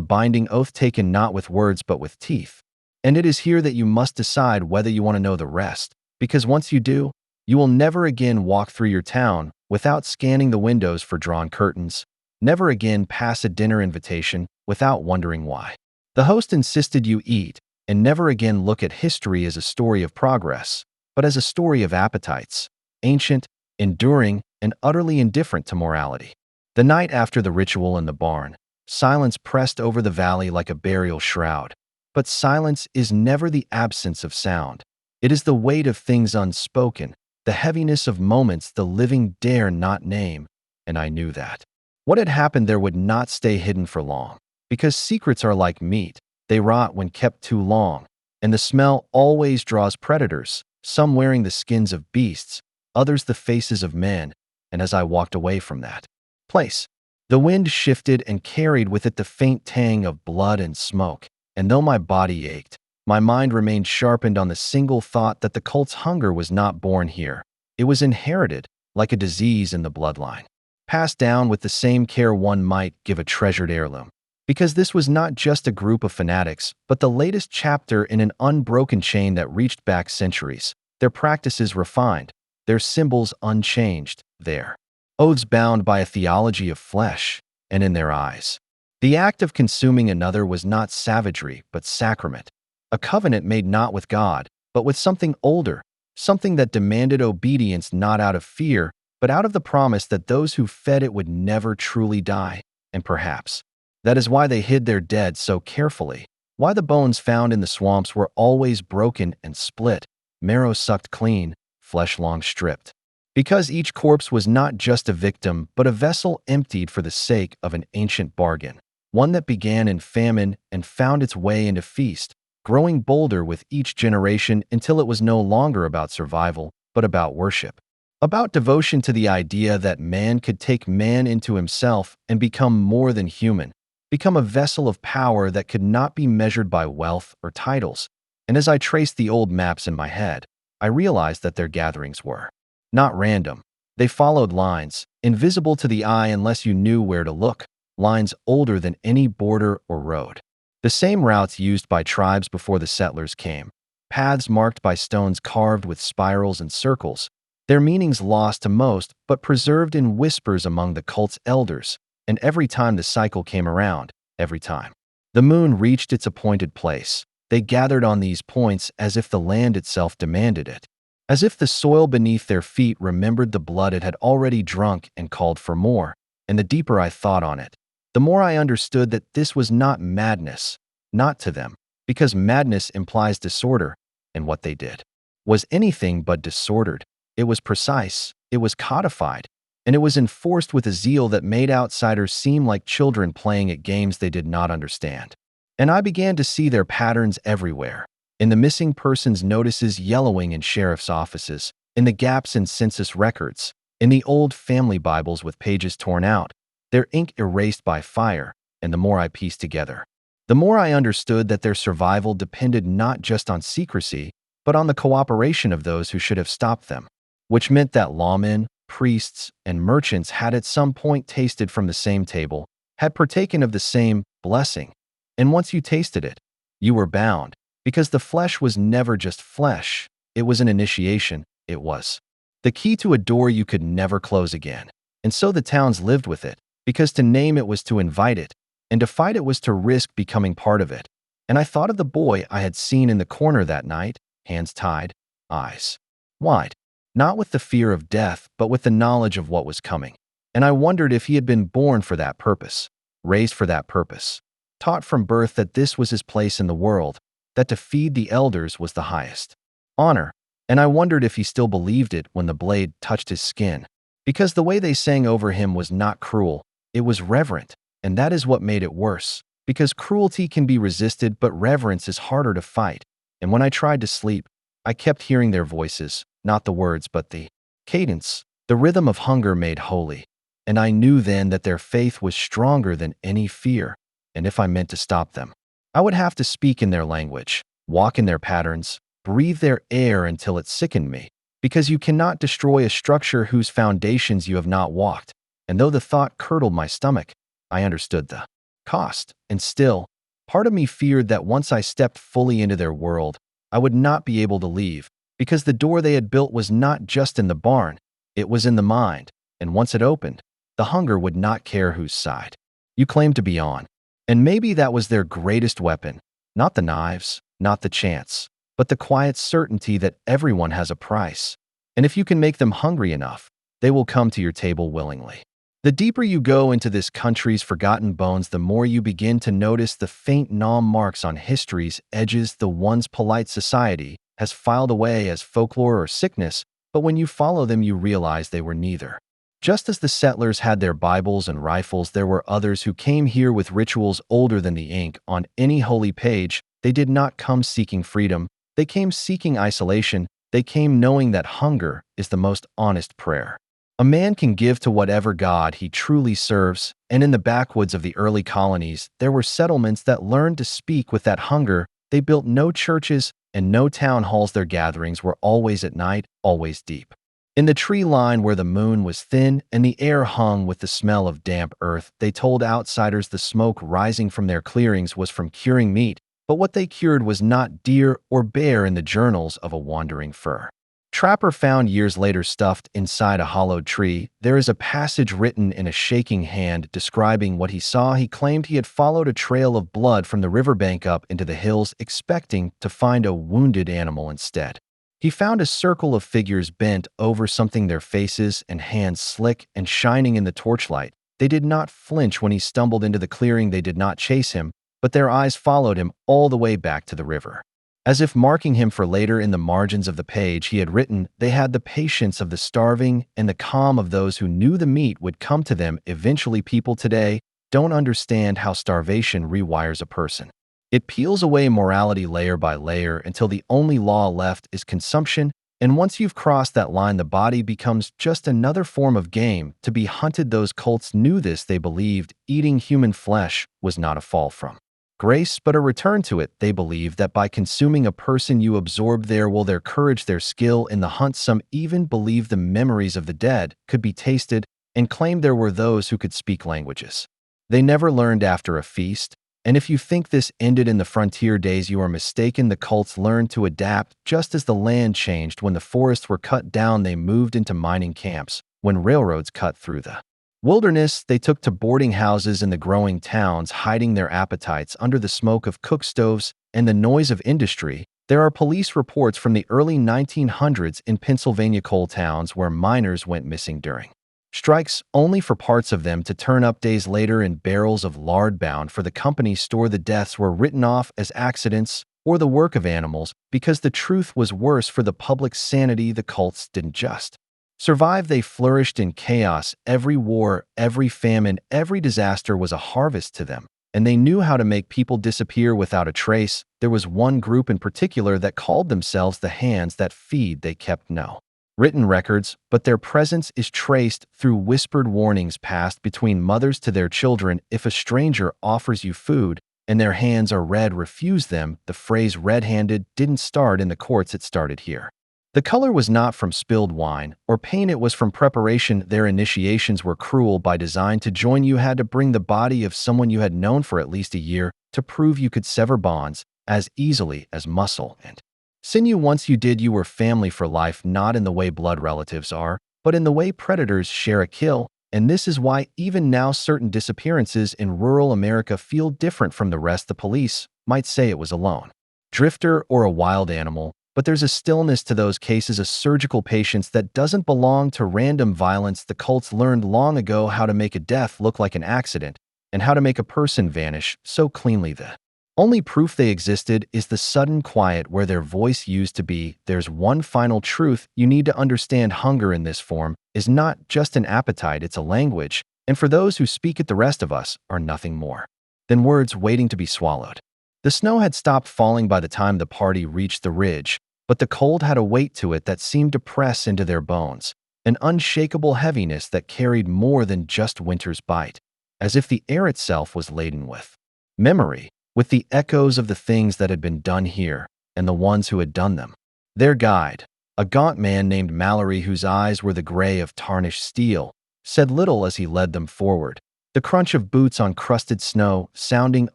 binding oath taken not with words but with teeth. And it is here that you must decide whether you want to know the rest, because once you do, you will never again walk through your town without scanning the windows for drawn curtains, never again pass a dinner invitation without wondering why the host insisted you eat, and never again look at history as a story of progress, but as a story of appetites, ancient, enduring, and utterly indifferent to morality. The night after the ritual in the barn, silence pressed over the valley like a burial shroud. But silence is never the absence of sound. It is the weight of things unspoken, the heaviness of moments the living dare not name, and I knew that what had happened there would not stay hidden for long, because secrets are like meat, they rot when kept too long, and the smell always draws predators, some wearing the skins of beasts, others the faces of men, and as I walked away from that place, the wind shifted and carried with it the faint tang of blood and smoke, and though my body ached, my mind remained sharpened on the single thought that the cult's hunger was not born here. It was inherited, like a disease in the bloodline, passed down with the same care one might give a treasured heirloom. Because this was not just a group of fanatics, but the latest chapter in an unbroken chain that reached back centuries, their practices refined, their symbols unchanged, their oaths bound by a theology of flesh, and in their eyes, the act of consuming another was not savagery, but sacrament, a covenant made not with God, but with something older, something that demanded obedience not out of fear, but out of the promise that those who fed it would never truly die. And perhaps that is why they hid their dead so carefully, why the bones found in the swamps were always broken and split, marrow sucked clean, flesh long stripped. Because each corpse was not just a victim, but a vessel emptied for the sake of an ancient bargain, one that began in famine and found its way into feast, growing bolder with each generation until it was no longer about survival, but about worship. About devotion to the idea that man could take man into himself and become more than human, become a vessel of power that could not be measured by wealth or titles. And as I traced the old maps in my head, I realized that their gatherings were not random. They followed lines, invisible to the eye unless you knew where to look, lines older than any border or road. The same routes used by tribes before the settlers came, paths marked by stones carved with spirals and circles, their meanings lost to most but preserved in whispers among the cult's elders. And every time the cycle came around, every time the moon reached its appointed place, they gathered on these points as if the land itself demanded it, as if the soil beneath their feet remembered the blood it had already drunk and called for more. And the deeper I thought on it, the more I understood that this was not madness, not to them, because madness implies disorder, and what they did was anything but disordered. It was precise, it was codified, and it was enforced with a zeal that made outsiders seem like children playing at games they did not understand. And I began to see their patterns everywhere, in the missing persons notices yellowing in sheriff's offices, in the gaps in census records, in the old family Bibles with pages torn out, their ink erased by fire. And the more I pieced together, the more I understood that their survival depended not just on secrecy, but on the cooperation of those who should have stopped them, which meant that lawmen, priests, and merchants had at some point tasted from the same table, had partaken of the same blessing. And once you tasted it, you were bound, because the flesh was never just flesh. It was an initiation. It was the key to a door you could never close again. And so the towns lived with it, because to name it was to invite it, and to fight it was to risk becoming part of it. And I thought of the boy I had seen in the corner that night, hands tied, eyes wide, not with the fear of death, but with the knowledge of what was coming. And I wondered if he had been born for that purpose, raised for that purpose, taught from birth that this was his place in the world, that to feed the elders was the highest honor. And I wondered if he still believed it when the blade touched his skin, because the way they sang over him was not cruel, it was reverent, and that is what made it worse, because cruelty can be resisted but reverence is harder to fight. And when I tried to sleep, I kept hearing their voices, not the words but the cadence, the rhythm of hunger made holy. And I knew then that their faith was stronger than any fear, and if I meant to stop them, I would have to speak in their language, walk in their patterns, breathe their air until it sickened me, because you cannot destroy a structure whose foundations you have not walked. And though the thought curdled my stomach, I understood the cost, and still, part of me feared that once I stepped fully into their world, I would not be able to leave, because the door they had built was not just in the barn, it was in the mind, and once it opened, the hunger would not care whose side you claimed to be on. And maybe that was their greatest weapon, not the knives, not the chance, but the quiet certainty that everyone has a price. And if you can make them hungry enough, they will come to your table willingly. The deeper you go into this country's forgotten bones, the more you begin to notice the faint gnawing marks on history's edges, the ones polite society has filed away as folklore or sickness, but when you follow them you realize they were neither. Just as the settlers had their Bibles and rifles, there were others who came here with rituals older than the ink on any holy page. They did not come seeking freedom, they came seeking isolation, they came knowing that hunger is the most honest prayer a man can give to whatever God he truly serves, and in the backwoods of the early colonies, there were settlements that learned to speak with that hunger. They built no churches and no town halls. Their gatherings were always at night, always deep in the tree line where the moon was thin and the air hung with the smell of damp earth. They told outsiders the smoke rising from their clearings was from curing meat, but what they cured was not deer or bear in the journals of a wandering fur trapper found years later stuffed inside a hollowed tree. There is a passage written in a shaking hand describing what he saw. He claimed he had followed a trail of blood from the riverbank up into the hills, expecting to find a wounded animal instead. He found a circle of figures bent over something, their faces and hands slick and shining in the torchlight. They did not flinch when he stumbled into the clearing. They did not chase him, but their eyes followed him all the way back to the river. As if marking him for later, in the margins of the page he had written, they had the patience of the starving and the calm of those who knew the meat would come to them eventually. People today don't understand how starvation rewires a person. It peels away morality layer by layer until the only law left is consumption, and once you've crossed that line, the body becomes just another form of game to be hunted. Those cults knew this. They believed eating human flesh was not a fall from grace, but a return to it. They believed that by consuming a person you absorbed their will, their courage, their skill in the hunt. Some even believed the memories of the dead could be tasted and claimed there were those who could speak languages they never learned after a feast. And if you think this ended in the frontier days, you are mistaken. The cults learned to adapt just as the land changed. When the forests were cut down, they moved into mining camps. When railroads cut through the wilderness, they took to boarding houses in the growing towns, hiding their appetites under the smoke of cook stoves and the noise of industry. There are police reports from the early 1900s in Pennsylvania coal towns where miners went missing during strikes, only for parts of them to turn up days later in barrels of lard bound for the company store. The deaths were written off as accidents or the work of animals because the truth was worse for the public sanity. The cults didn't just survive, they flourished in chaos. Every war, every famine, every disaster was a harvest to them, and they knew how to make people disappear without a trace. There was one group in particular that called themselves the hands that feed. They kept no written records, but their presence is traced through whispered warnings passed between mothers to their children. If a stranger offers you food and their hands are red, refuse them. The phrase red-handed didn't start in the courts, it started here. The color was not from spilled wine or pain, it was from preparation. Their initiations were cruel by design. To join you had to bring the body of someone you had known for at least a year to prove you could sever bonds as easily as muscle and sinew. Once you did, you were family for life, not in the way blood relatives are, but in the way predators share a kill. And this is why even now certain disappearances in rural America feel different from the rest. The police might say it was a lone drifter or a wild animal, but there's a stillness to those cases, a surgical patience that doesn't belong to random violence. The cults learned long ago how to make a death look like an accident and how to make a person vanish so cleanly. The only proof they existed is the sudden quiet where their voice used to be. There's one final truth you need to understand: hunger in this form is not just an appetite, it's a language, and for those who speak it, the rest of us are nothing more than words waiting to be swallowed. The snow had stopped falling by the time the party reached the ridge, but the cold had a weight to it that seemed to press into their bones, an unshakable heaviness that carried more than just winter's bite, as if the air itself was laden with memory, with the echoes of the things that had been done here and the ones who had done them. Their guide, a gaunt man named Mallory whose eyes were the gray of tarnished steel, said little as he led them forward, the crunch of boots on crusted snow sounding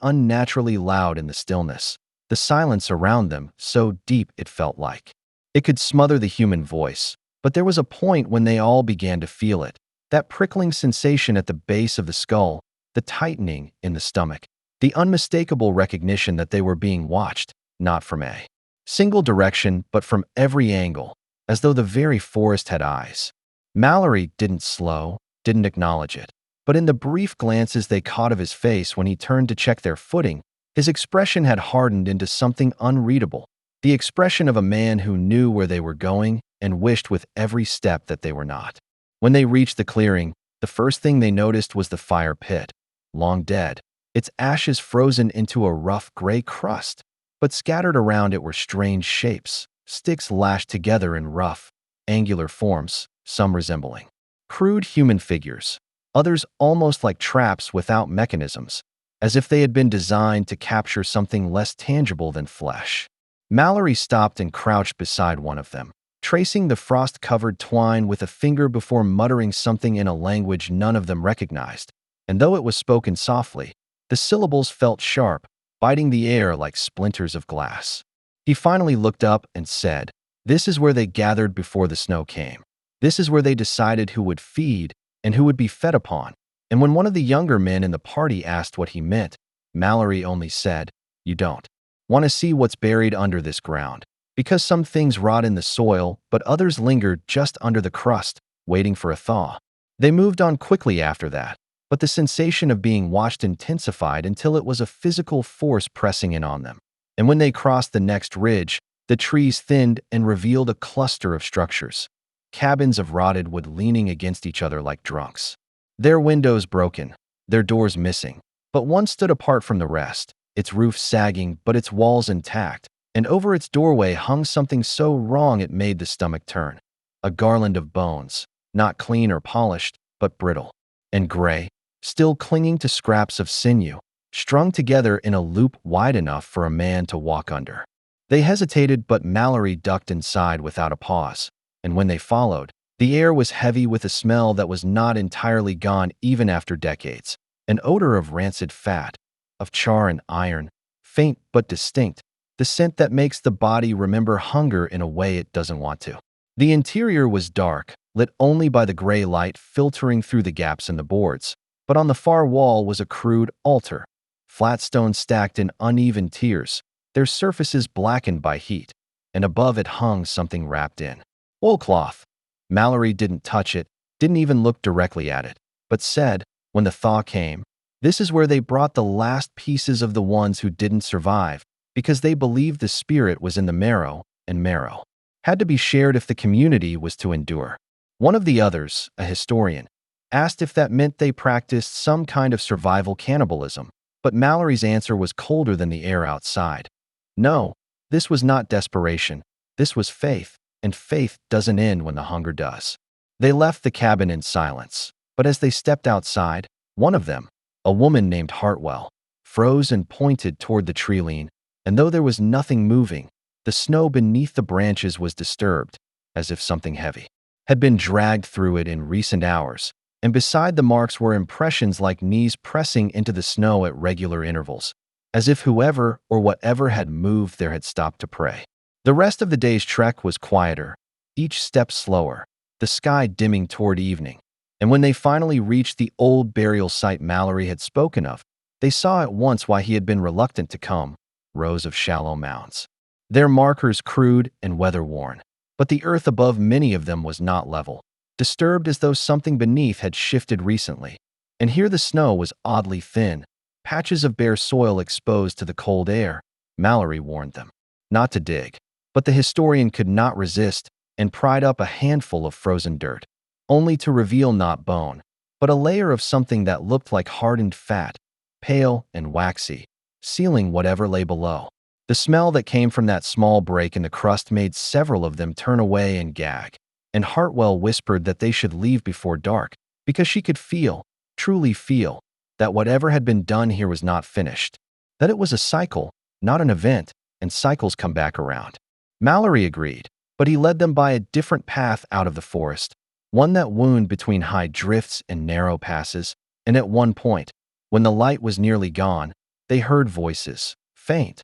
unnaturally loud in the stillness, the silence around them so deep it felt like it could smother the human voice. But there was a point when they all began to feel it, that prickling sensation at the base of the skull, the tightening in the stomach, the unmistakable recognition that they were being watched, not from a single direction, but from every angle, as though the very forest had eyes. Mallory didn't slow, didn't acknowledge it, but in the brief glances they caught of his face when he turned to check their footing, his expression had hardened into something unreadable, the expression of a man who knew where they were going and wished with every step that they were not. When they reached the clearing, the first thing they noticed was the fire pit, long dead, its ashes frozen into a rough gray crust, but scattered around it were strange shapes, sticks lashed together in rough, angular forms, some resembling crude human figures, others almost like traps without mechanisms, as if they had been designed to capture something less tangible than flesh. Mallory stopped and crouched beside one of them, tracing the frost-covered twine with a finger before muttering something in a language none of them recognized, and though it was spoken softly, the syllables felt sharp, biting the air like splinters of glass. He finally looked up and said, "This is where they gathered before the snow came. This is where they decided who would feed and who would be fed upon." And when one of the younger men in the party asked what he meant, Mallory only said, "You don't want to see what's buried under this ground, because some things rot in the soil, but others linger just under the crust, waiting for a thaw." They moved on quickly after that, but the sensation of being watched intensified until it was a physical force pressing in on them. And when they crossed the next ridge, the trees thinned and revealed a cluster of structures, cabins of rotted wood leaning against each other like drunks. Their windows broken, their doors missing, but one stood apart from the rest, its roof sagging but its walls intact, and over its doorway hung something so wrong it made the stomach turn. A garland of bones, not clean or polished, but brittle and gray, still clinging to scraps of sinew, strung together in a loop wide enough for a man to walk under. They hesitated, but Mallory ducked inside without a pause, and when they followed, the air was heavy with a smell that was not entirely gone even after decades, an odor of rancid fat, of char and iron, faint but distinct, the scent that makes the body remember hunger in a way it doesn't want to. The interior was dark, lit only by the gray light filtering through the gaps in the boards, but on the far wall was a crude altar, flat stones stacked in uneven tiers, their surfaces blackened by heat, and above it hung something wrapped in oilcloth. Mallory didn't touch it, didn't even look directly at it, but said, when the thaw came, "This is where they brought the last pieces of the ones who didn't survive, because they believed the spirit was in the marrow, and marrow had to be shared if the community was to endure." One of the others, a historian, asked if that meant they practiced some kind of survival cannibalism, but Mallory's answer was colder than the air outside. No, this was not desperation, this was faith, and faith doesn't end when the hunger does. They left the cabin in silence, but as they stepped outside, one of them, a woman named Hartwell, froze and pointed toward the tree lean, and though there was nothing moving, the snow beneath the branches was disturbed, as if something heavy had been dragged through it in recent hours, and beside the marks were impressions like knees pressing into the snow at regular intervals, as if whoever or whatever had moved there had stopped to pray. The rest of the day's trek was quieter, each step slower, the sky dimming toward evening, And when they finally reached the old burial site Mallory had spoken of, they saw at once why he had been reluctant to come: rows of shallow mounds. Their markers crude and weather-worn, but the earth above many of them was not level, disturbed as though something beneath had shifted recently. And here the snow was oddly thin, patches of bare soil exposed to the cold air. Mallory warned them not to dig, but the historian could not resist and pried up a handful of frozen dirt, only to reveal not bone, but a layer of something that looked like hardened fat, pale and waxy, sealing whatever lay below. The smell that came from that small break in the crust made several of them turn away and gag, and Hartwell whispered that they should leave before dark, because she could feel, truly feel, that whatever had been done here was not finished, that it was a cycle, not an event, and cycles come back around. Mallory agreed, but he led them by a different path out of the forest, one that wound between high drifts and narrow passes, and at one point, when the light was nearly gone, they heard voices, faint,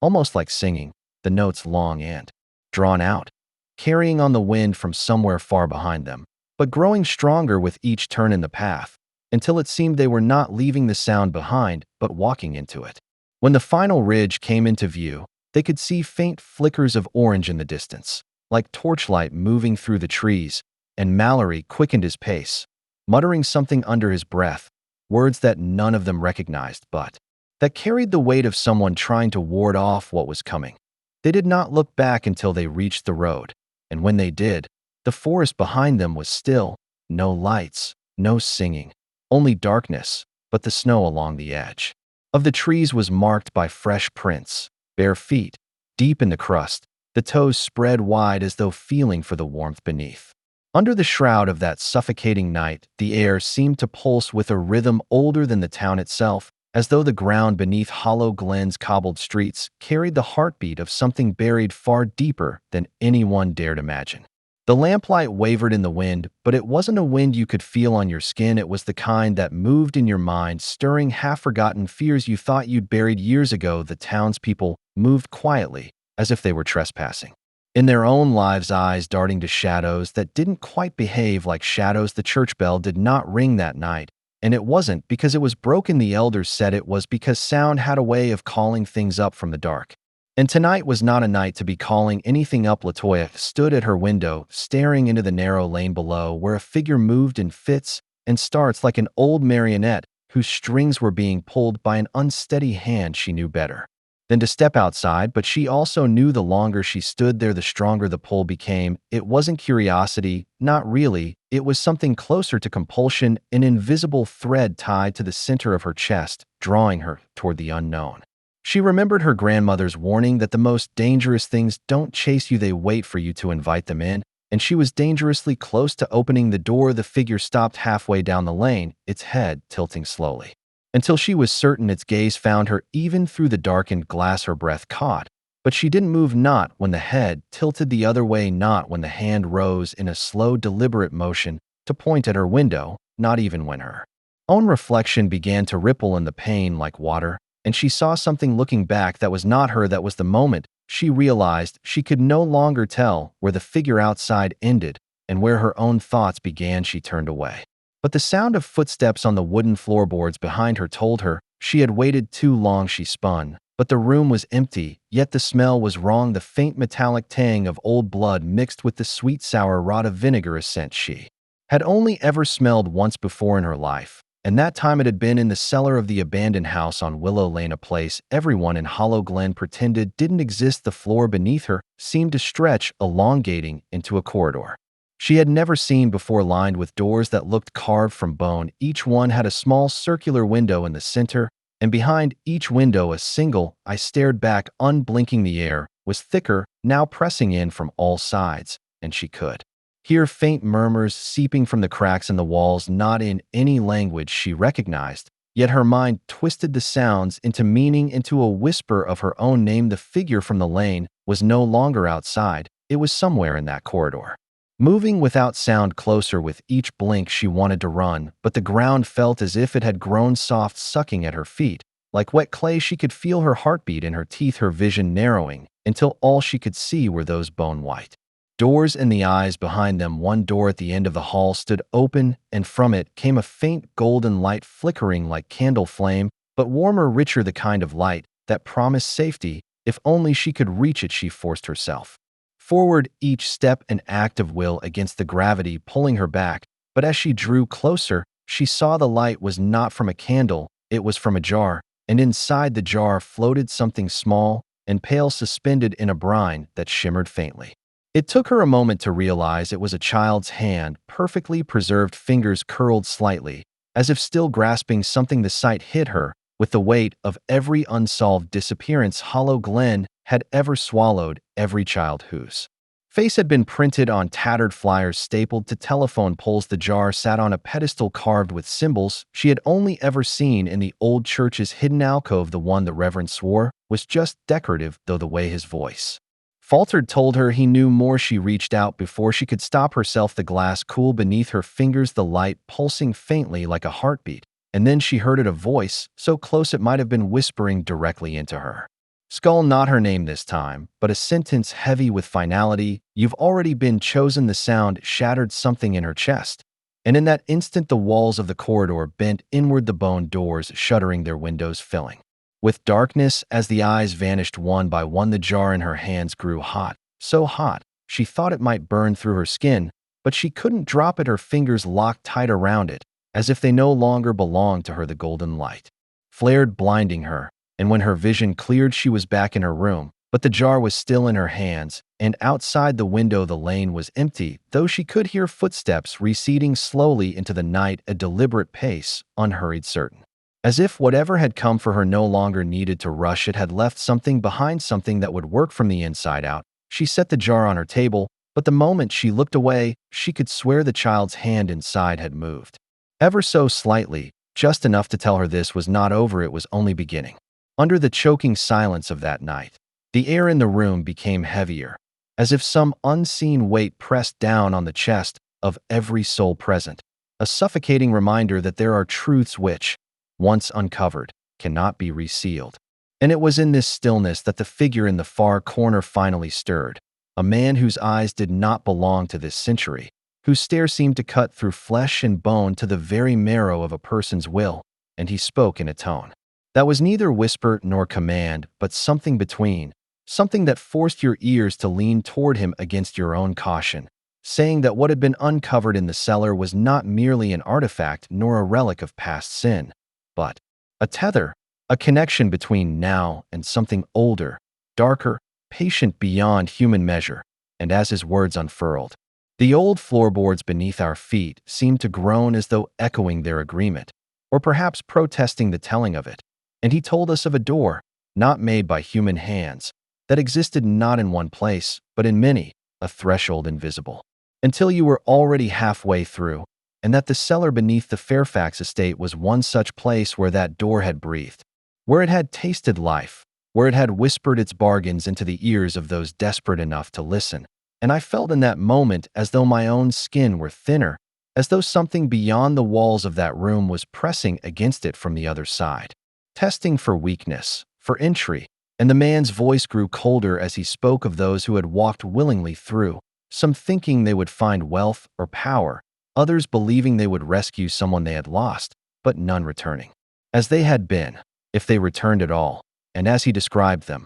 almost like singing, the notes long and drawn out, carrying on the wind from somewhere far behind them, but growing stronger with each turn in the path, until it seemed they were not leaving the sound behind, but walking into it. When the final ridge came into view, they could see faint flickers of orange in the distance, like torchlight moving through the trees, and Mallory quickened his pace, muttering something under his breath, words that none of them recognized, but that carried the weight of someone trying to ward off what was coming. They did not look back until they reached the road, and when they did, the forest behind them was still, no lights, no singing, only darkness, but the snow along the edge of the trees was marked by fresh prints, bare feet, deep in the crust, the toes spread wide as though feeling for the warmth beneath. Under the shroud of that suffocating night, the air seemed to pulse with a rhythm older than the town itself, as though the ground beneath Hollow Glen's cobbled streets carried the heartbeat of something buried far deeper than anyone dared imagine. The lamplight wavered in the wind, but it wasn't a wind you could feel on your skin. It was the kind that moved in your mind, stirring half-forgotten fears you thought you'd buried years ago. The townspeople moved quietly, as if they were trespassing, in their own lives, eyes darting to shadows that didn't quite behave like shadows. The church bell did not ring that night, and it wasn't because it was broken. The elders said it was because sound had a way of calling things up from the dark. And tonight was not a night to be calling anything up. Latoya stood at her window, staring into the narrow lane below, where a figure moved in fits and starts like an old marionette whose strings were being pulled by an unsteady hand. She knew better than to step outside, but she also knew the longer she stood there, the stronger the pull became. It wasn't curiosity, not really. It was something closer to compulsion, an invisible thread tied to the center of her chest, drawing her toward the unknown. She remembered her grandmother's warning that the most dangerous things don't chase you, they wait for you to invite them in, and she was dangerously close to opening the door. The figure stopped halfway down the lane, its head tilting slowly, until she was certain its gaze found her even through the darkened glass. Her breath caught, but she didn't move, not when the head tilted the other way, not when the hand rose in a slow, deliberate motion to point at her window, not even when her own reflection began to ripple in the pane like water, and she saw something looking back that was not her. That was the moment she realized she could no longer tell where the figure outside ended and where her own thoughts began. She turned away, but the sound of footsteps on the wooden floorboards behind her told her she had waited too long. She spun, but the room was empty, yet the smell was wrong. The faint metallic tang of old blood mixed with the sweet sour rot of vinegar, a scent she had only ever smelled once before in her life, and that time it had been in the cellar of the abandoned house on Willow Lane, a place everyone in Hollow Glen pretended didn't exist. The floor beneath her seemed to stretch, elongating into a corridor she had never seen before, lined with doors that looked carved from bone. Each one had a small circular window in the center, and behind each window a single eye stared back, unblinking. The air was thicker, now pressing in from all sides, and she could hear faint murmurs seeping from the cracks in the walls, not in any language she recognized, yet her mind twisted the sounds into meaning, into a whisper of her own name. The figure from the lane was no longer outside, it was somewhere in that corridor, moving without sound, closer. With each blink she wanted to run, but the ground felt as if it had grown soft, sucking at her feet like wet clay. She could feel her heartbeat in her teeth, her vision narrowing until all she could see were those bone-white Doors in the eyes behind them. One door at the end of the hall stood open, and from it came a faint golden light flickering like candle flame, but warmer, richer, the kind of light that promised safety. If only she could reach it, she forced herself forward, each step an act of will against the gravity pulling her back. But as she drew closer, she saw the light was not from a candle, it was from a jar, and inside the jar floated something small and pale, suspended in a brine that shimmered faintly. It took her a moment to realize it was a child's hand, perfectly preserved, fingers curled slightly, as if still grasping something. The sight hit her with the weight of every unsolved disappearance Hollow Glen had ever swallowed, every child whose face had been printed on tattered flyers stapled to telephone poles. The jar sat on a pedestal carved with symbols she had only ever seen in the old church's hidden alcove. The one the Reverend swore was just decorative, though the way his voice faltered told her he knew more. She reached out before she could stop herself, the glass cool beneath her fingers, the light pulsing faintly like a heartbeat. And then she heard it, a voice, so close it might have been whispering directly into her skull. Not her name this time, but a sentence heavy with finality. "You've already been chosen." The sound shattered something in her chest, and in that instant the walls of the corridor bent inward, the bone doors shuttering, their windows filling with darkness. As the eyes vanished one by one, the jar in her hands grew hot, so hot she thought it might burn through her skin, but she couldn't drop it. Her fingers locked tight around it, as if they no longer belonged to her. The golden light flared, blinding her, and when her vision cleared, she was back in her room, but the jar was still in her hands, and outside the window the lane was empty, though she could hear footsteps receding slowly into the night, a deliberate pace, unhurried, certain. As if whatever had come for her no longer needed to rush. It had left something behind, something that would work from the inside out. She set the jar on her table, but the moment she looked away, she could swear the child's hand inside had moved. Ever so slightly, just enough to tell her this was not over, it was only beginning. Under the choking silence of that night, the air in the room became heavier, as if some unseen weight pressed down on the chest of every soul present, a suffocating reminder that there are truths which, once uncovered, cannot be resealed. And it was in this stillness that the figure in the far corner finally stirred, a man whose eyes did not belong to this century, whose stare seemed to cut through flesh and bone to the very marrow of a person's will, and he spoke in a tone that was neither whisper nor command, but something between, something that forced your ears to lean toward him against your own caution, saying that what had been uncovered in the cellar was not merely an artifact nor a relic of past sin, but a tether, a connection between now and something older, darker, patient beyond human measure. And as his words unfurled, the old floorboards beneath our feet seemed to groan as though echoing their agreement, or perhaps protesting the telling of it. And he told us of a door, not made by human hands, that existed not in one place, but in many, a threshold invisible, until you were already halfway through, and that the cellar beneath the Fairfax estate was one such place where that door had breathed, where it had tasted life, where it had whispered its bargains into the ears of those desperate enough to listen. And I felt in that moment as though my own skin were thinner, as though something beyond the walls of that room was pressing against it from the other side, testing for weakness, for entry. And the man's voice grew colder as he spoke of those who had walked willingly through, some thinking they would find wealth or power, others believing they would rescue someone they had lost, but none returning as they had been, if they returned at all. And as he described them,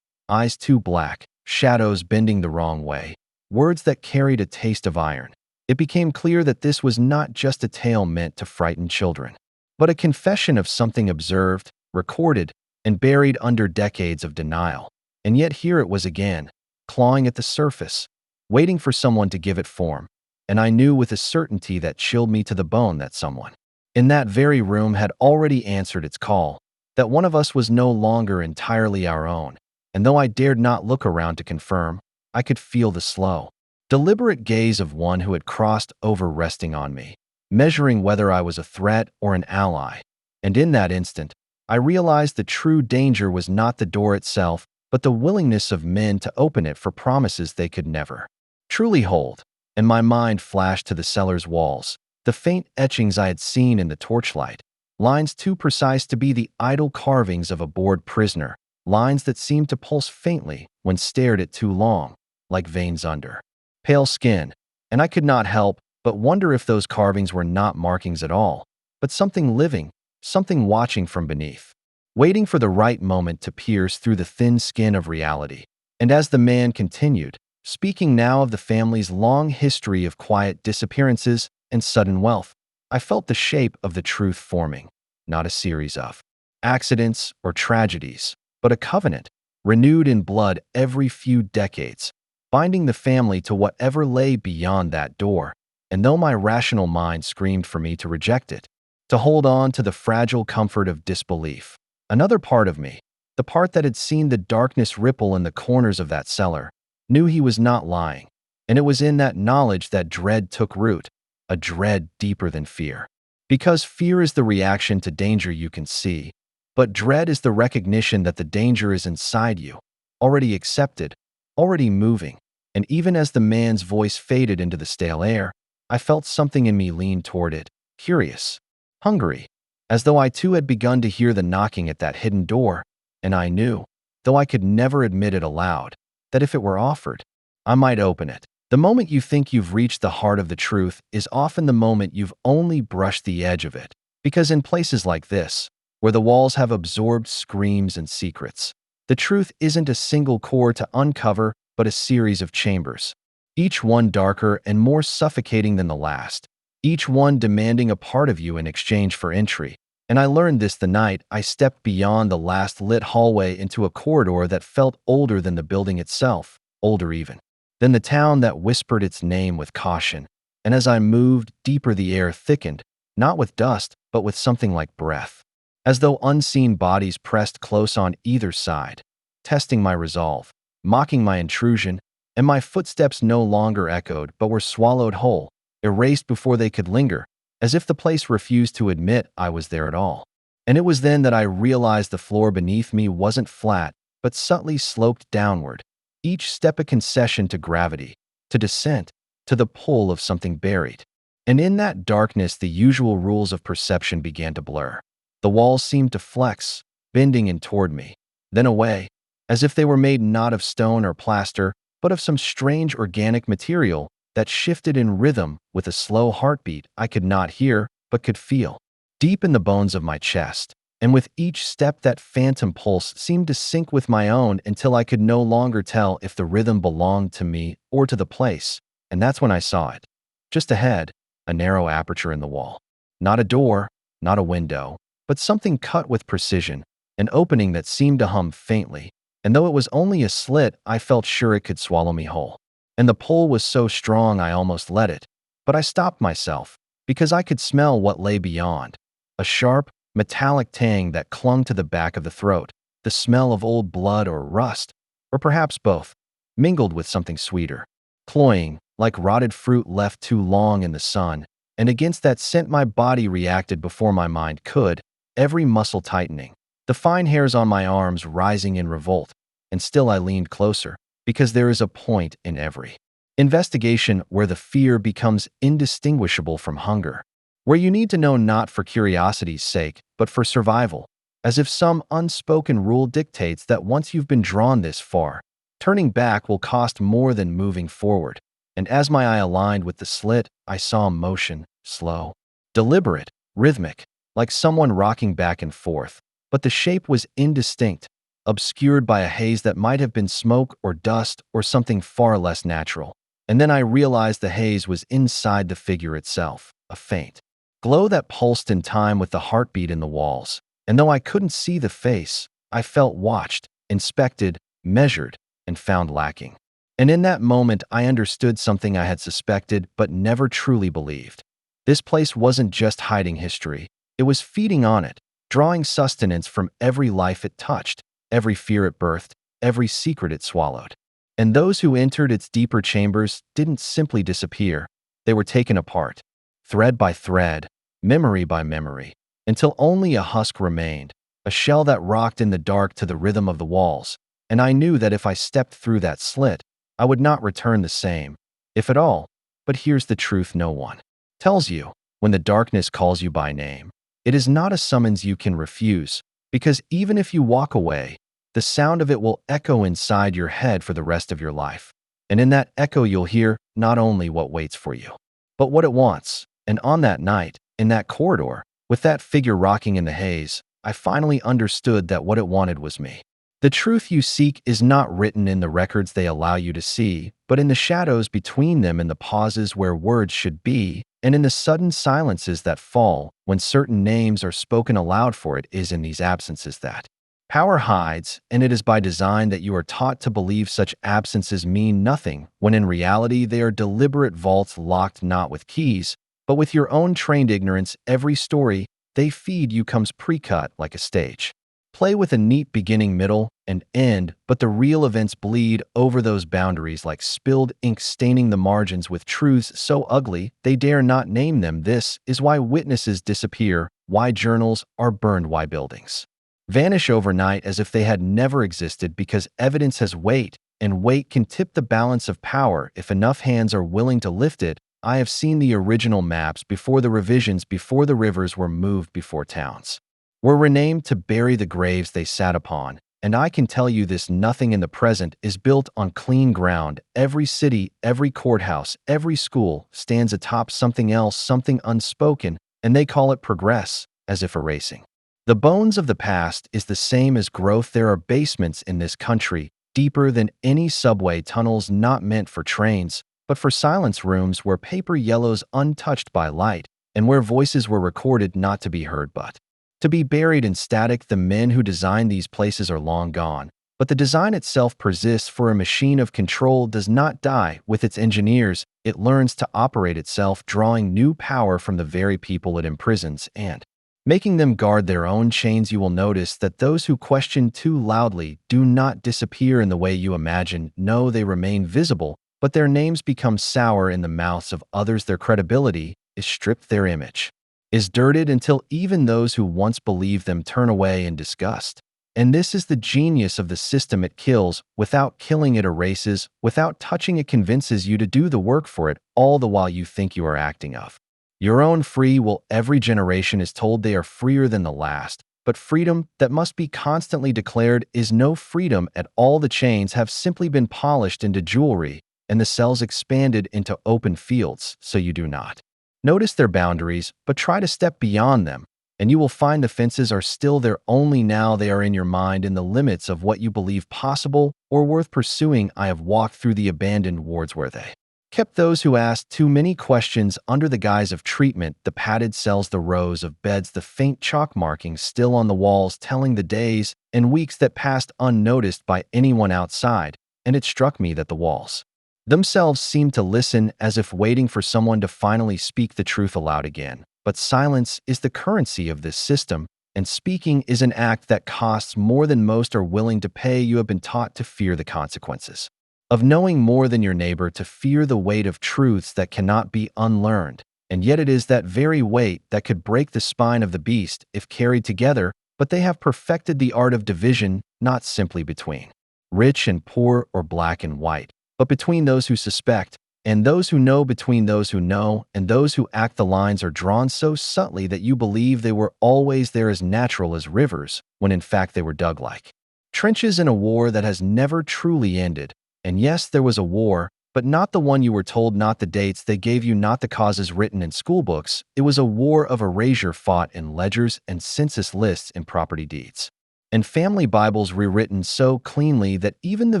eyes too black, shadows bending the wrong way, words that carried a taste of iron, it became clear that this was not just a tale meant to frighten children, but a confession of something observed, recorded, and buried under decades of denial. And yet here it was again, clawing at the surface, waiting for someone to give it form. And I knew with a certainty that chilled me to the bone that someone in that very room had already answered its call, that one of us was no longer entirely our own. And though I dared not look around to confirm, I could feel the slow, deliberate gaze of one who had crossed over, resting on me, measuring whether I was a threat or an ally. And in that instant, I realized the true danger was not the door itself, but the willingness of men to open it for promises they could never truly hold. And my mind flashed to the cellar's walls, the faint etchings I had seen in the torchlight, lines too precise to be the idle carvings of a bored prisoner, lines that seemed to pulse faintly when stared at too long, like veins under pale skin, and I could not help but wonder if those carvings were not markings at all, but something living, something watching from beneath, waiting for the right moment to pierce through the thin skin of reality. And as the man continued, speaking now of the family's long history of quiet disappearances and sudden wealth, I felt the shape of the truth forming, not a series of accidents or tragedies, but a covenant, renewed in blood every few decades, binding the family to whatever lay beyond that door. And though my rational mind screamed for me to reject it, to hold on to the fragile comfort of disbelief, another part of me, the part that had seen the darkness ripple in the corners of that cellar, knew he was not lying. And it was in that knowledge that dread took root, a dread deeper than fear. Because fear is the reaction to danger you can see, but dread is the recognition that the danger is inside you, already accepted, already moving. And even as the man's voice faded into the stale air, I felt something in me lean toward it, curious, hungry, as though I too had begun to hear the knocking at that hidden door. And I knew, though I could never admit it aloud, that if it were offered, I might open it. The moment you think you've reached the heart of the truth is often the moment you've only brushed the edge of it. Because in places like this, where the walls have absorbed screams and secrets, the truth isn't a single core to uncover, but a series of chambers, each one darker and more suffocating than the last, each one demanding a part of you in exchange for entry. And I learned this the night I stepped beyond the last lit hallway into a corridor that felt older than the building itself, older even than the town that whispered its name with caution. And as I moved deeper, the air thickened, not with dust, but with something like breath, as though unseen bodies pressed close on either side, testing my resolve, mocking my intrusion. And my footsteps no longer echoed but were swallowed whole, erased before they could linger, as if the place refused to admit I was there at all. And it was then that I realized the floor beneath me wasn't flat, but subtly sloped downward, each step a concession to gravity, to descent, to the pull of something buried. And in that darkness the usual rules of perception began to blur. The walls seemed to flex, bending in toward me, then away, as if they were made not of stone or plaster, but of some strange organic material that shifted in rhythm with a slow heartbeat I could not hear but could feel, deep in the bones of my chest. And with each step that phantom pulse seemed to sync with my own until I could no longer tell if the rhythm belonged to me or to the place. And that's when I saw it. Just ahead, a narrow aperture in the wall. Not a door, not a window, but something cut with precision, an opening that seemed to hum faintly. And though it was only a slit, I felt sure it could swallow me whole. And the pull was so strong I almost let it. But I stopped myself, because I could smell what lay beyond. A sharp, metallic tang that clung to the back of the throat, the smell of old blood or rust, or perhaps both, mingled with something sweeter, cloying, like rotted fruit left too long in the sun. And against that scent my body reacted before my mind could, every muscle tightening, the fine hairs on my arms rising in revolt. And still I leaned closer, because there is a point in every investigation where the fear becomes indistinguishable from hunger, where you need to know not for curiosity's sake, but for survival, as if some unspoken rule dictates that once you've been drawn this far, turning back will cost more than moving forward. And as my eye aligned with the slit, I saw motion, slow, deliberate, rhythmic, like someone rocking back and forth, but the shape was indistinct, obscured by a haze that might have been smoke or dust or something far less natural. And then I realized the haze was inside the figure itself, a faint glow that pulsed in time with the heartbeat in the walls. And though I couldn't see the face, I felt watched, inspected, measured, and found lacking. And in that moment I understood something I had suspected but never truly believed. This place wasn't just hiding history, it was feeding on it, drawing sustenance from every life it touched, every fear it birthed, every secret it swallowed. And those who entered its deeper chambers didn't simply disappear, they were taken apart, thread by thread, memory by memory, until only a husk remained, a shell that rocked in the dark to the rhythm of the walls. And I knew that if I stepped through that slit, I would not return the same, if at all. But here's the truth no one tells you: when the darkness calls you by name, it is not a summons you can refuse, because even if you walk away, the sound of it will echo inside your head for the rest of your life. And in that echo you'll hear not only what waits for you, but what it wants. And on that night, in that corridor, with that figure rocking in the haze, I finally understood that what it wanted was me. The truth you seek is not written in the records they allow you to see, but in the shadows between them, in the pauses where words should be, and in the sudden silences that fall when certain names are spoken aloud. For it is in these absences that power hides, and it is by design that you are taught to believe such absences mean nothing, when in reality they are deliberate vaults locked not with keys, but with your own trained ignorance. Every story they feed you comes pre-cut like a stage play with a neat beginning, middle, and end, but the real events bleed over those boundaries like spilled ink, staining the margins with truths so ugly they dare not name them. This is why witnesses disappear, why journals are burned, why buildings vanish overnight as if they had never existed, because evidence has weight, and weight can tip the balance of power if enough hands are willing to lift it. I have seen the original maps before the revisions, before the rivers were moved, before towns were renamed to bury the graves they sat upon, and I can tell you this: nothing in the present is built on clean ground. Every city, every courthouse, every school stands atop something else, something unspoken, and they call it progress, as if erasing the bones of the past is the same as growth. There are basements in this country, deeper than any subway tunnels, not meant for trains, but for silence, rooms where paper yellows untouched by light, and where voices were recorded not to be heard but to be buried in static. The men who designed these places are long gone, but the design itself persists, for a machine of control does not die with its engineers. It learns to operate itself, drawing new power from the very people it imprisons and making them guard their own chains. You will notice that those who question too loudly do not disappear in the way you imagine. No, they remain visible, but their names become sour in the mouths of others. Their credibility is stripped, their image is dirted, until even those who once believed them turn away in disgust. And this is the genius of the system. It kills without killing, it erases without touching, it convinces you to do the work for it, all the while you think you are acting of your own free will. Every generation is told they are freer than the last, but freedom that must be constantly declared is no freedom at all. The chains have simply been polished into jewelry, and the cells expanded into open fields, so you do not notice their boundaries, but try to step beyond them, and you will find the fences are still there, only now they are in your mind, in the limits of what you believe possible or worth pursuing. I have walked through the abandoned wards where they kept those who asked too many questions under the guise of treatment, the padded cells, the rows of beds, the faint chalk markings still on the walls telling the days and weeks that passed unnoticed by anyone outside, and it struck me that the walls themselves seemed to listen, as if waiting for someone to finally speak the truth aloud again. But silence is the currency of this system, and speaking is an act that costs more than most are willing to pay. You have been taught to fear the consequences of knowing more than your neighbor, to fear the weight of truths that cannot be unlearned, and yet it is that very weight that could break the spine of the beast if carried together. But they have perfected the art of division, not simply between rich and poor or black and white, but between those who suspect and those who know, between those who know and those who act. The lines are drawn so subtly that you believe they were always there, as natural as rivers, when in fact they were dug like trenches in a war that has never truly ended. And yes, there was a war, but not the one you were told, not the dates they gave you, not the causes written in schoolbooks. It was a war of erasure, fought in ledgers and census lists and property deeds and family Bibles, rewritten so cleanly that even the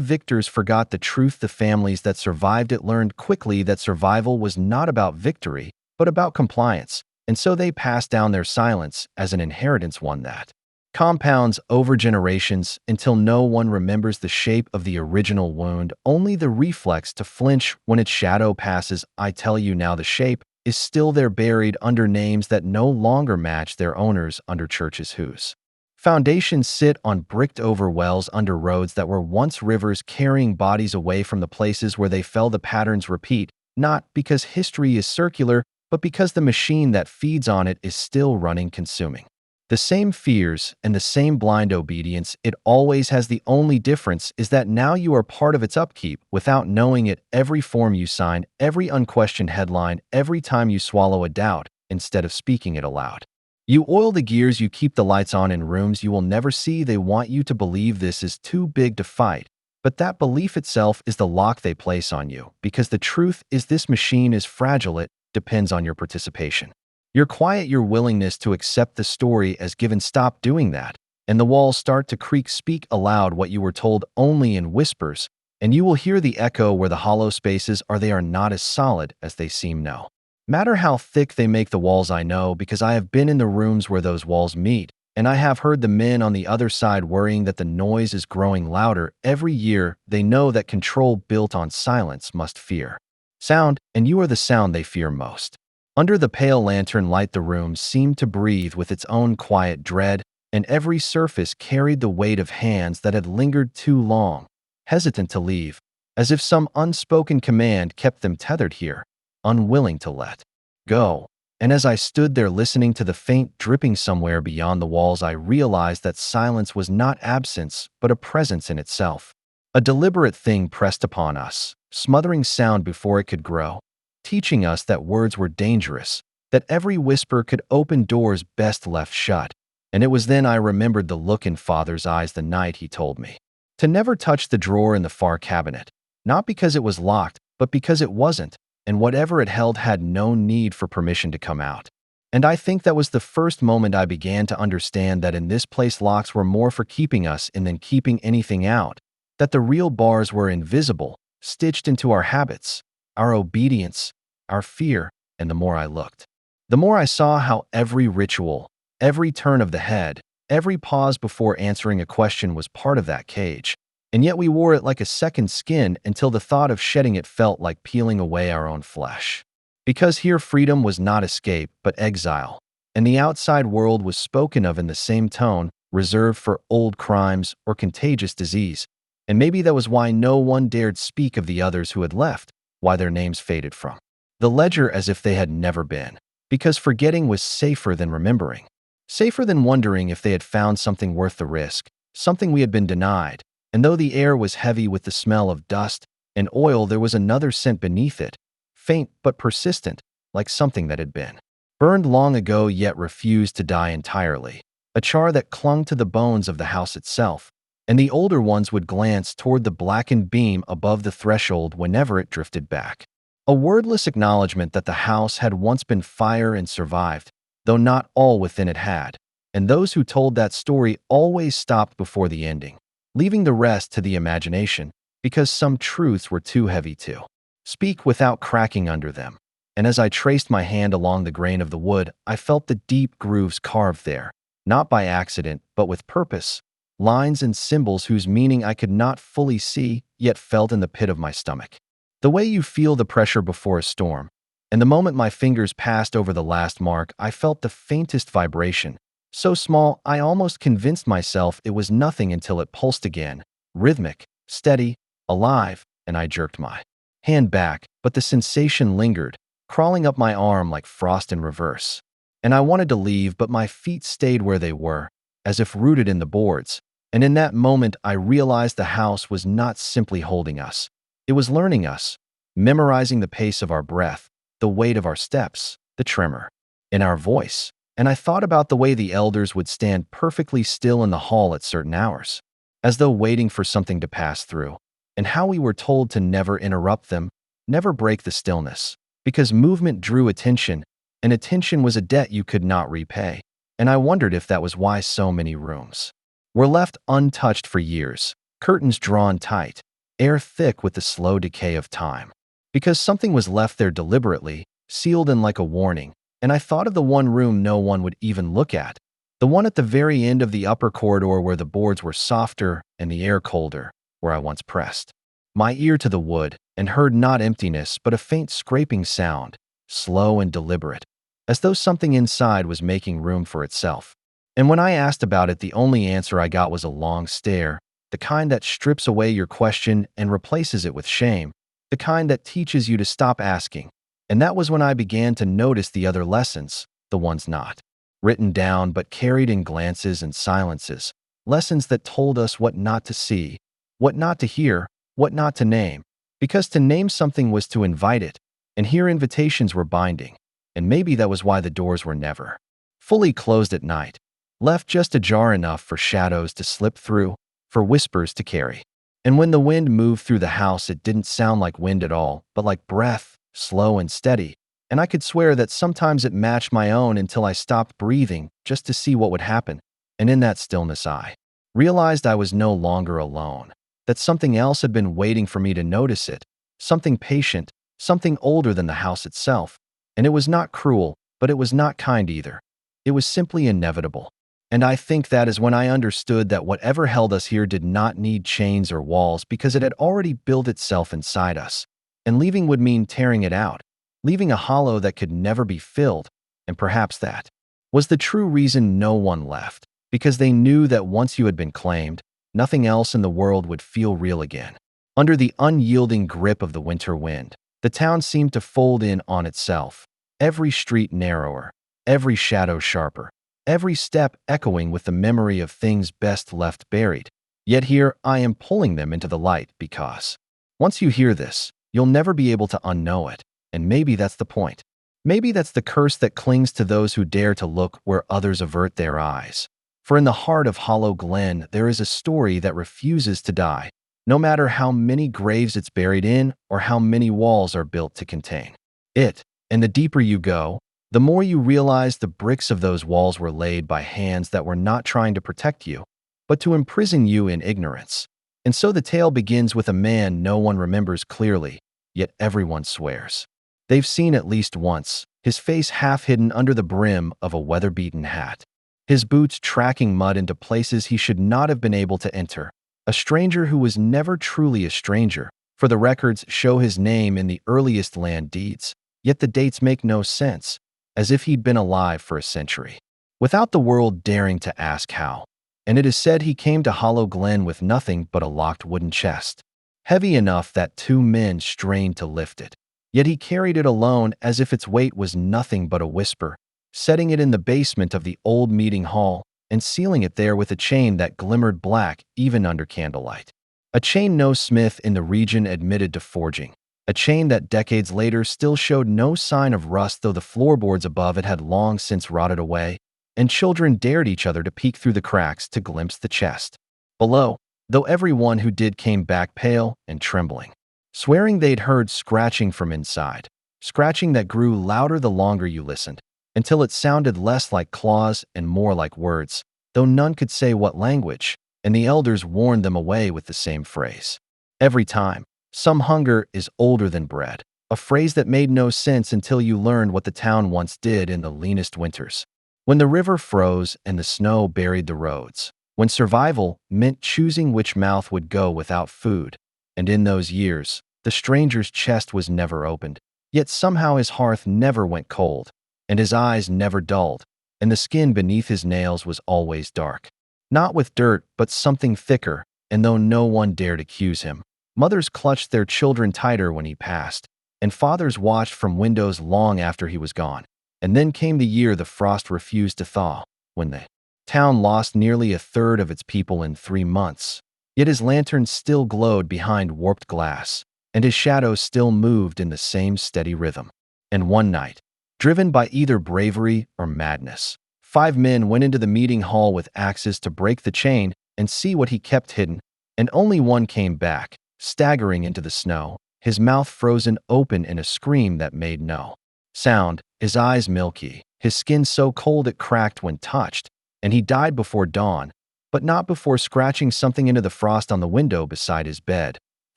victors forgot the truth. The families that survived it learned quickly that survival was not about victory, but about compliance, and so they passed down their silence as an inheritance, one that compounds over generations until no one remembers the shape of the original wound, only the reflex to flinch when its shadow passes. I tell you now, the shape is still there, buried under names that no longer match their owners, under churches whose foundations sit on bricked-over wells, under roads that were once rivers carrying bodies away from the places where they fell. The patterns repeat, not because history is circular, but because the machine that feeds on it is still running, consuming the same fears and the same blind obedience it always has. The only difference is that now you are part of its upkeep without knowing it. Every form you sign, every unquestioned headline, every time you swallow a doubt instead of speaking it aloud. You oil the gears, you keep the lights on in rooms you will never see. They want you to believe this is too big to fight, But that belief itself is the lock they place on you, because the truth is this machine is fragile. It depends on your participation. Your quiet, your willingness to accept the story as given. Stop doing that, and the walls start to creak. Speak aloud what you were told only in whispers, and you will hear the echo where the hollow spaces are. They are not as solid as they seem. No matter how thick they make the walls. I know, because I have been in the rooms where those walls meet, and I have heard the men on the other side worrying that the noise is growing louder every year. They know that control built on silence must fear sound, and you are the sound they fear most. Under the pale lantern light, the room seemed to breathe with its own quiet dread, and every surface carried the weight of hands that had lingered too long, hesitant to leave, as if some unspoken command kept them tethered here, unwilling to let go. And as I stood there listening to the faint dripping somewhere beyond the walls, I realized that silence was not absence, but a presence in itself. A deliberate thing pressed upon us, smothering sound before it could grow, teaching us that words were dangerous, that every whisper could open doors best left shut. And it was then I remembered the look in Father's eyes the night he told me to never touch the drawer in the far cabinet, not because it was locked, but because it wasn't, and whatever it held had no need for permission to come out. And I think that was the first moment I began to understand that in this place locks were more for keeping us in than keeping anything out, that the real bars were invisible, stitched into our habits, our obedience, our fear. And the more I looked, the more I saw how every ritual, every turn of the head, every pause before answering a question was part of that cage. And yet we wore it like a second skin until the thought of shedding it felt like peeling away our own flesh. Because here freedom was not escape, but exile, and the outside world was spoken of in the same tone, reserved for old crimes or contagious disease. And maybe that was why no one dared speak of the others who had left, why their names faded from the ledger as if they had never been. Because forgetting was safer than remembering, safer than wondering if they had found something worth the risk, something we had been denied. And though the air was heavy with the smell of dust and oil, there was another scent beneath it, faint but persistent, like something that had been burned long ago yet refused to die entirely, a char that clung to the bones of the house itself. And the older ones would glance toward the blackened beam above the threshold whenever it drifted back. A wordless acknowledgement that the house had once been fire and survived, though not all within it had. And those who told that story always stopped before the ending, leaving the rest to the imagination, because some truths were too heavy to speak without cracking under them. And as I traced my hand along the grain of the wood, I felt the deep grooves carved there, not by accident, but with purpose, lines and symbols whose meaning I could not fully see, yet felt in the pit of my stomach. The way you feel the pressure before a storm. And the moment my fingers passed over the last mark, I felt the faintest vibration, so small I almost convinced myself it was nothing until it pulsed again, rhythmic, steady, alive, and I jerked my hand back, but the sensation lingered, crawling up my arm like frost in reverse. And I wanted to leave, but my feet stayed where they were, as if rooted in the boards. And in that moment, I realized the house was not simply holding us. It was learning us, memorizing the pace of our breath, the weight of our steps, the tremor in our voice. And I thought about the way the elders would stand perfectly still in the hall at certain hours, as though waiting for something to pass through, and how we were told to never interrupt them, never break the stillness, because movement drew attention, and attention was a debt you could not repay. And I wondered if that was why so many rooms were left untouched for years, curtains drawn tight, air thick with the slow decay of time, because something was left there deliberately, sealed in like a warning. And I thought of the one room no one would even look at, the one at the very end of the upper corridor where the boards were softer and the air colder, where I once pressed my ear to the wood and heard not emptiness but a faint scraping sound, slow and deliberate, as though something inside was making room for itself. And when I asked about it, the only answer I got was a long stare, the kind that strips away your question and replaces it with shame, the kind that teaches you to stop asking. And that was when I began to notice the other lessons, the ones not written down but carried in glances and silences, lessons that told us what not to see, what not to hear, what not to name, because to name something was to invite it, and here invitations were binding, and maybe that was why the doors were never fully closed at night, left just ajar enough for shadows to slip through, for whispers to carry And when the wind moved through the house, it didn't sound like wind at all, but like breath, slow and steady. And I could swear that sometimes it matched my own until I stopped breathing just to see what would happen. And in that stillness, I realized I was no longer alone, that something else had been waiting for me to notice it, something patient, something older than the house itself. And it was not cruel, but it was not kind either. It was simply inevitable. And I think that is when I understood that whatever held us here did not need chains or walls because it had already built itself inside us. And leaving would mean tearing it out, leaving a hollow that could never be filled. And perhaps that was the true reason no one left, because they knew that once you had been claimed, nothing else in the world would feel real again. Under the unyielding grip of the winter wind, the town seemed to fold in on itself, every street narrower, every shadow sharper, every step echoing with the memory of things best left buried. Yet here I am pulling them into the light because once you hear this, you'll never be able to unknow it. And maybe that's the point. Maybe that's the curse that clings to those who dare to look where others avert their eyes. For in the heart of Hollow Glen, there is a story that refuses to die, no matter how many graves it's buried in or how many walls are built to contain it. And the deeper you go, the more you realize the bricks of those walls were laid by hands that were not trying to protect you, but to imprison you in ignorance. And so the tale begins with a man no one remembers clearly, yet everyone swears they've seen at least once, his face half hidden under the brim of a weather-beaten hat, his boots tracking mud into places he should not have been able to enter, a stranger who was never truly a stranger, for the records show his name in the earliest land deeds, yet the dates make no sense, as if he'd been alive for a century, without the world daring to ask how. And it is said he came to Hollow Glen with nothing but a locked wooden chest, heavy enough that 2 men strained to lift it. Yet he carried it alone as if its weight was nothing but a whisper, setting it in the basement of the old meeting hall and sealing it there with a chain that glimmered black even under candlelight. A chain no smith in the region admitted to forging, a chain that decades later still showed no sign of rust, though the floorboards above it had long since rotted away, and children dared each other to peek through the cracks to glimpse the chest below, though everyone who did came back pale and trembling, swearing they'd heard scratching from inside, scratching that grew louder the longer you listened, until it sounded less like claws and more like words, though none could say what language, and the elders warned them away with the same phrase. Every time, some hunger is older than bread, a phrase that made no sense until you learned what the town once did in the leanest winters, when the river froze and the snow buried the roads, when survival meant choosing which mouth would go without food. And in those years, the stranger's chest was never opened, yet somehow his hearth never went cold, and his eyes never dulled, and the skin beneath his nails was always dark. Not with dirt, but something thicker, and though no one dared accuse him, mothers clutched their children tighter when he passed, and fathers watched from windows long after he was gone. And then came the year the frost refused to thaw, when the town lost nearly a third of its people in 3 months. Yet his lantern still glowed behind warped glass, and his shadow still moved in the same steady rhythm. And one night, driven by either bravery or madness, 5 men went into the meeting hall with axes to break the chain and see what he kept hidden, and only one came back, staggering into the snow, his mouth frozen open in a scream that made no sound, his eyes milky, his skin so cold it cracked when touched, and he died before dawn, but not before scratching something into the frost on the window beside his bed.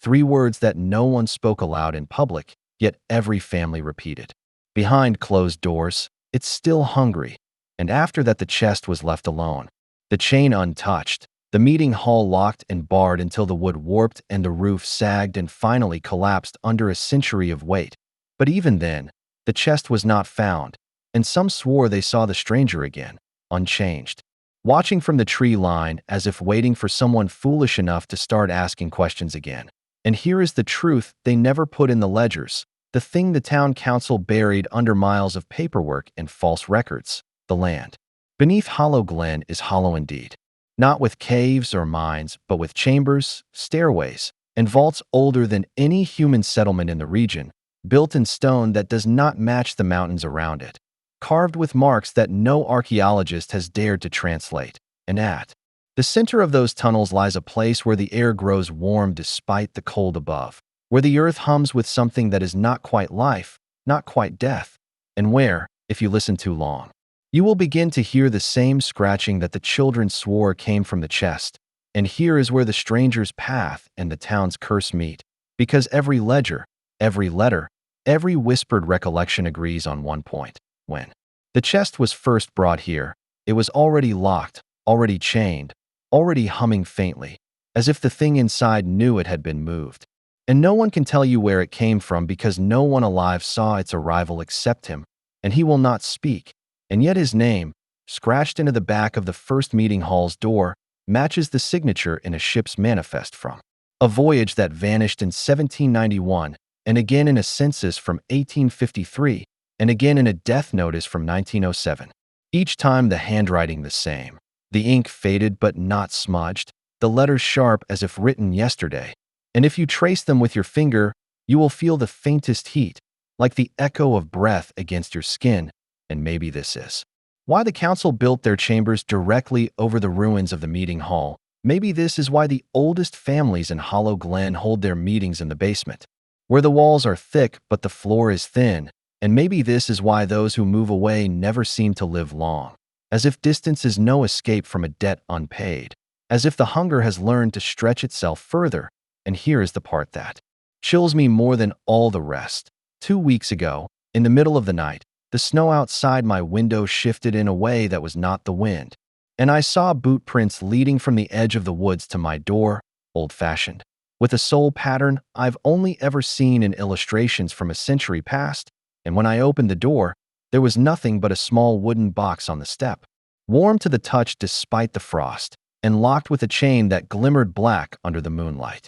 3 words that no one spoke aloud in public, yet every family repeated. Behind closed doors, it's still hungry. And after that the chest was left alone, the chain untouched, the meeting hall locked and barred until the wood warped and the roof sagged and finally collapsed under a century of weight. But even then, the chest was not found, and some swore they saw the stranger again, unchanged, watching from the tree line as if waiting for someone foolish enough to start asking questions again. And here is the truth they never put in the ledgers, the thing the town council buried under miles of paperwork and false records: the land beneath Hollow Glen is hollow indeed, not with caves or mines, but with chambers, stairways, and vaults older than any human settlement in the region, built in stone that does not match the mountains around it, carved with marks that no archaeologist has dared to translate, and at The center of those tunnels lies a place where the air grows warm despite the cold above, where the earth hums with something that is not quite life, not quite death, and where, if you listen too long, you will begin to hear the same scratching that the children swore came from the chest. And here is where the stranger's path and the town's curse meet, because every ledger, every letter, every whispered recollection agrees on one point. When the chest was first brought here, it was already locked, already chained, already humming faintly, as if the thing inside knew it had been moved. And no one can tell you where it came from because no one alive saw its arrival except him, and he will not speak. And yet his name, scratched into the back of the first meeting hall's door, matches the signature in a ship's manifest from a voyage that vanished in 1791, and again in a census from 1853, and again in a death notice from 1907. Each time the handwriting the same, the ink faded but not smudged, the letters sharp as if written yesterday. And if you trace them with your finger, you will feel the faintest heat, like the echo of breath against your skin. And maybe this is why the council built their chambers directly over the ruins of the meeting hall. Maybe this is why the oldest families in Hollow Glen hold their meetings in the basement, where the walls are thick but the floor is thin. And maybe this is why those who move away never seem to live long, as if distance is no escape from a debt unpaid, as if the hunger has learned to stretch itself further. And here is the part that chills me more than all the rest. 2 weeks ago, in the middle of the night, the snow outside my window shifted in a way that was not the wind, and I saw boot prints leading from the edge of the woods to my door, old-fashioned, with a sole pattern I've only ever seen in illustrations from a century past. And when I opened the door, there was nothing but a small wooden box on the step, warm to the touch despite the frost, and locked with a chain that glimmered black under the moonlight.